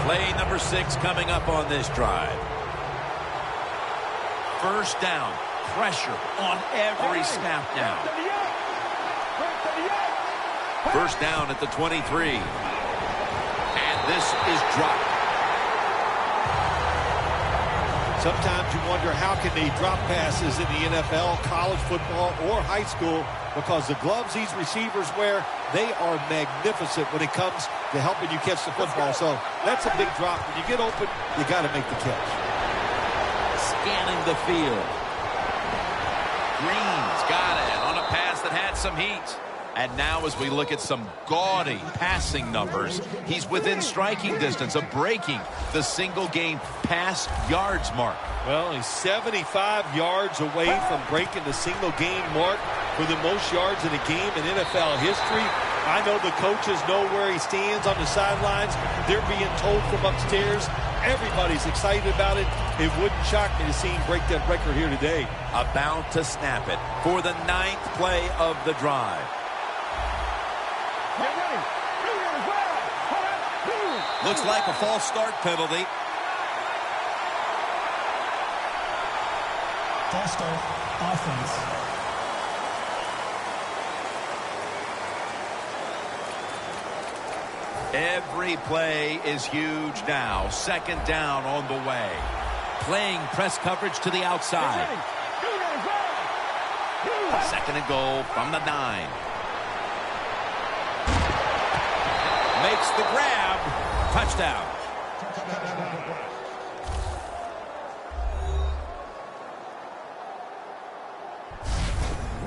Play number 6 coming up on this drive. First down. Pressure on every snap now. First down at the 23. And this is dropped. Sometimes you wonder how can they drop passes in the NFL, college football, or high school, because the gloves these receivers wear, they are magnificent when it comes to helping you catch the football. So that's a big drop. When you get open, you got to make the catch. Scanning the field. Green's got it on a pass that had some heat. And now as we look at some gaudy passing numbers, he's within striking distance of breaking the single-game pass yards mark. Well, he's 75 yards away from breaking the single-game mark for the most yards in a game in NFL history. I know the coaches know where he stands on the sidelines. They're being told from upstairs. Everybody's excited about it. It wouldn't shock me to see him break that record here today. About to snap it for the 9th play of the drive. Looks like a false start penalty. False start. Offense. Every play is huge now. Second down on the way. Playing press coverage to the outside. Second and goal from the 9. Makes the grab. Touchdown.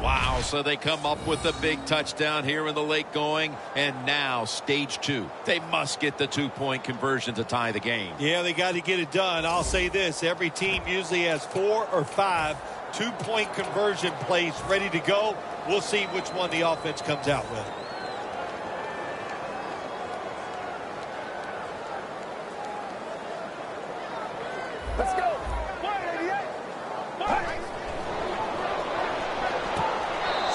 Wow, so they come up with a big touchdown here in the late going, and now stage 2. They must get the 2-point conversion to tie the game. Yeah, they got to get it done. I'll say this, every team usually has 4 or 5 2-point conversion plays ready to go. We'll see which one the offense comes out with. Let's go. 188.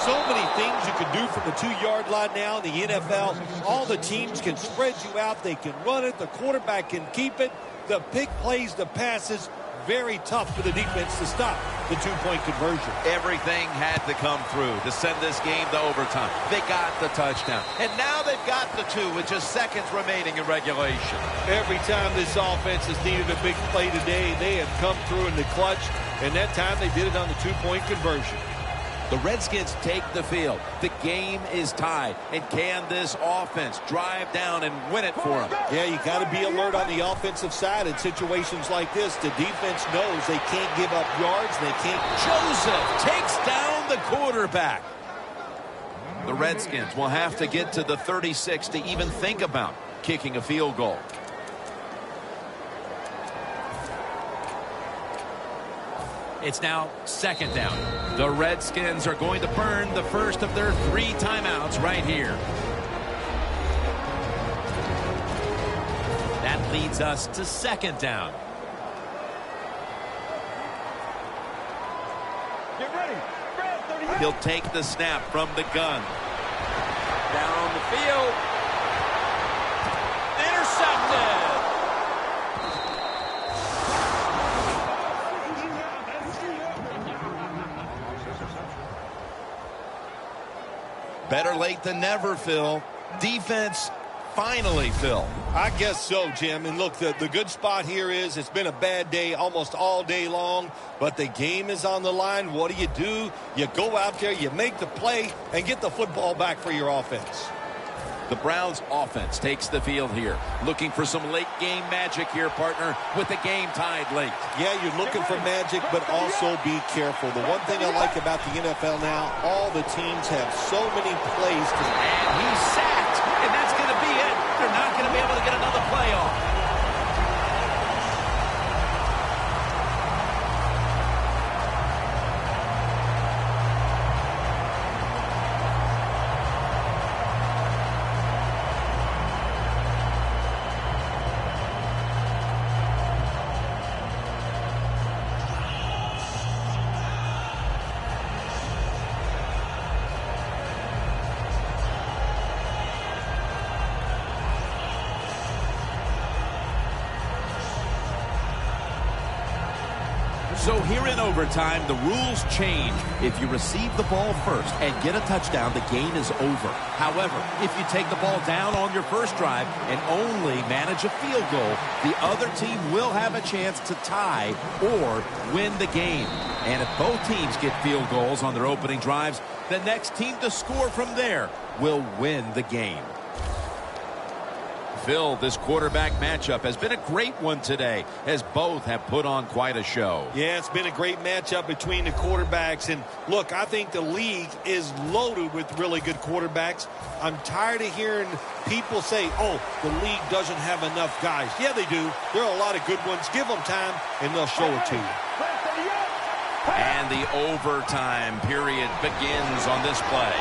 So many things you can do from the 2-yard line now in the NFL. All the teams can spread you out. They can run it. The quarterback can keep it. The big plays, the passes, very tough for the defense to stop the 2-point conversion. Everything had to come through to send this game to overtime. They got the touchdown. And now they've got the 2 with just seconds remaining in regulation. Every time this offense has needed a big play today, they have come through in the clutch. And that time they did it on the 2-point conversion. The Redskins take the field. The game is tied. And can this offense drive down and win it for them? Yeah, you got to be alert on the offensive side in situations like this. The defense knows they can't give up yards. They can't. Joseph takes down the quarterback. The Redskins will have to get to the 36 to even think about kicking a field goal. It's now second down. The Redskins are going to burn the first of their 3 timeouts right here. That leads us to second down. Get ready. Fred, 38. He'll take the snap from the gun. Down the field. Intercepted. Better late than never, Phil. Defense finally, Phil. I guess so, Jim. And look, the good spot here is it's been a bad day almost all day long, but the game is on the line. What do? You go out there, you make the play, and get the football back for your offense. The Browns offense takes the field here. Looking for some late game magic here, partner, with the game tied late. Yeah, you're looking for magic, but also be careful. The one thing I like about the NFL now, all the teams have so many plays to. And he's sacked, and that's going to be it. They're not going to be able to get another play off. So here in overtime, the rules change. If you receive the ball first and get a touchdown, the game is over. However, if you take the ball down on your first drive and only manage a field goal, the other team will have a chance to tie or win the game. And if both teams get field goals on their opening drives, the next team to score from there will win the game. Phil, this quarterback matchup has been a great one today, as both have put on quite a show. Yeah, it's been a great matchup between the quarterbacks. And look, I think the league is loaded with really good quarterbacks. I'm tired of hearing people say, oh, the league doesn't have enough guys. Yeah, they do. There are a lot of good ones. Give them time, and they'll show it to you. And the overtime period begins on this play.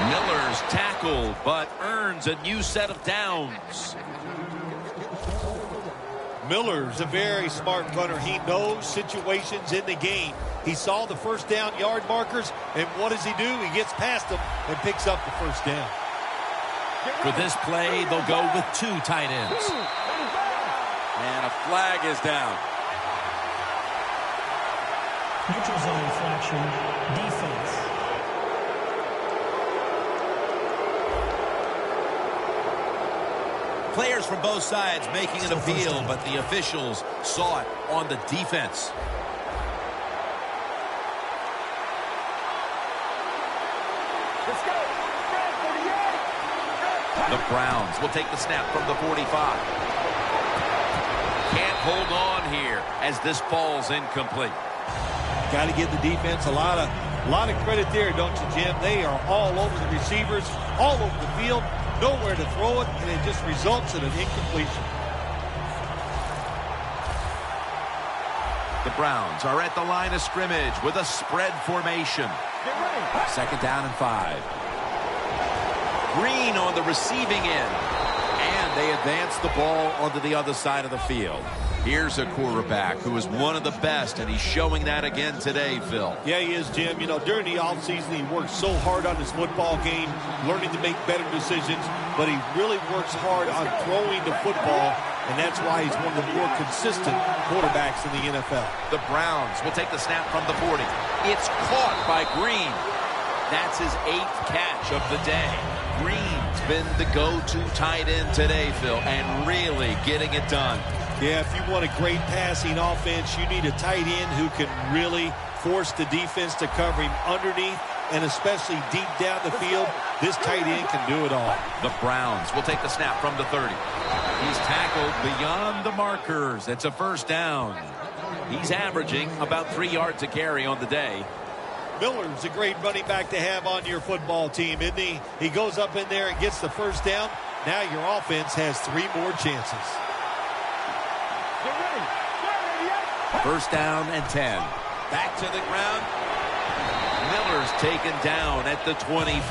Miller's tackled, but earns a new set of downs. Miller's a very smart runner. He knows situations in the game. He saw the first down yard markers, and what does he do? He gets past them and picks up the first down. For this play, they'll go with 2 tight ends. And a flag is down. Neutral zone infraction, defense. Players from both sides making an appeal, but the officials saw it on the defense. Let's go. Red 38. The Browns will take the snap from the 45. Can't hold on here as this falls incomplete. Got to give the defense a lot of credit there, don't you, Jim? They are all over the receivers, all over the field, nowhere to throw it, and it just results in an incompletion. The Browns are at the line of scrimmage with a spread formation. Get ready. Second down and 5. Green on the receiving end. And they advance the ball onto the other side of the field. Here's a quarterback who is one of the best, and he's showing that again today, Phil. Yeah, he is, Jim. You know, during the offseason, he worked so hard on his football game, learning to make better decisions, but he really works hard on throwing the football, and that's why he's one of the more consistent quarterbacks in the NFL. The Browns will take the snap from the 40. It's caught by Green. That's his 8th catch of the day. Green's been the go-to tight end today, Phil, and really getting it done. Yeah, if you want a great passing offense, you need a tight end who can really force the defense to cover him underneath and especially deep down the field. This tight end can do it all. The Browns will take the snap from the 30. He's tackled beyond the markers. It's a first down. He's averaging about 3 yards a carry on the day. Miller's a great running back to have on your football team, isn't he? He goes up in there and gets the first down. Now your offense has 3 more chances. Get ready. First down and 10. Back to the ground. Miller's taken down at the 25.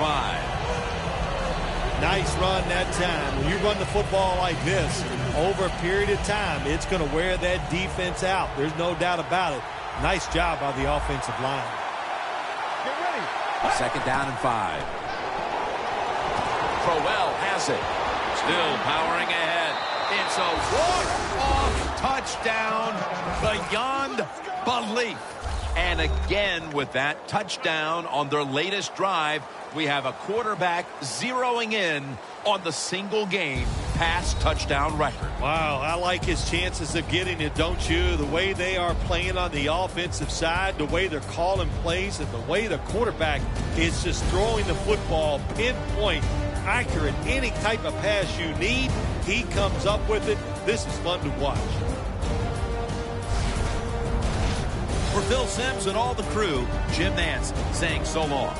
Nice run that time. When you run the football like this, over a period of time, it's going to wear that defense out. There's no doubt about it. Nice job by the offensive line. Get ready. Second down and 5. Crowell has it. Still powering ahead. It's a walk-off touchdown beyond belief. And again, with that touchdown on their latest drive, we have a quarterback zeroing in on the single game pass touchdown record. Wow, I like his chances of getting it, don't you? The way they are playing on the offensive side, the way they're calling plays, and the way the quarterback is just throwing the football pinpoint, accurate, any type of pass you need, he comes up with it. This is fun to watch. For Phil Simms and all the crew, Jim Nance saying so long.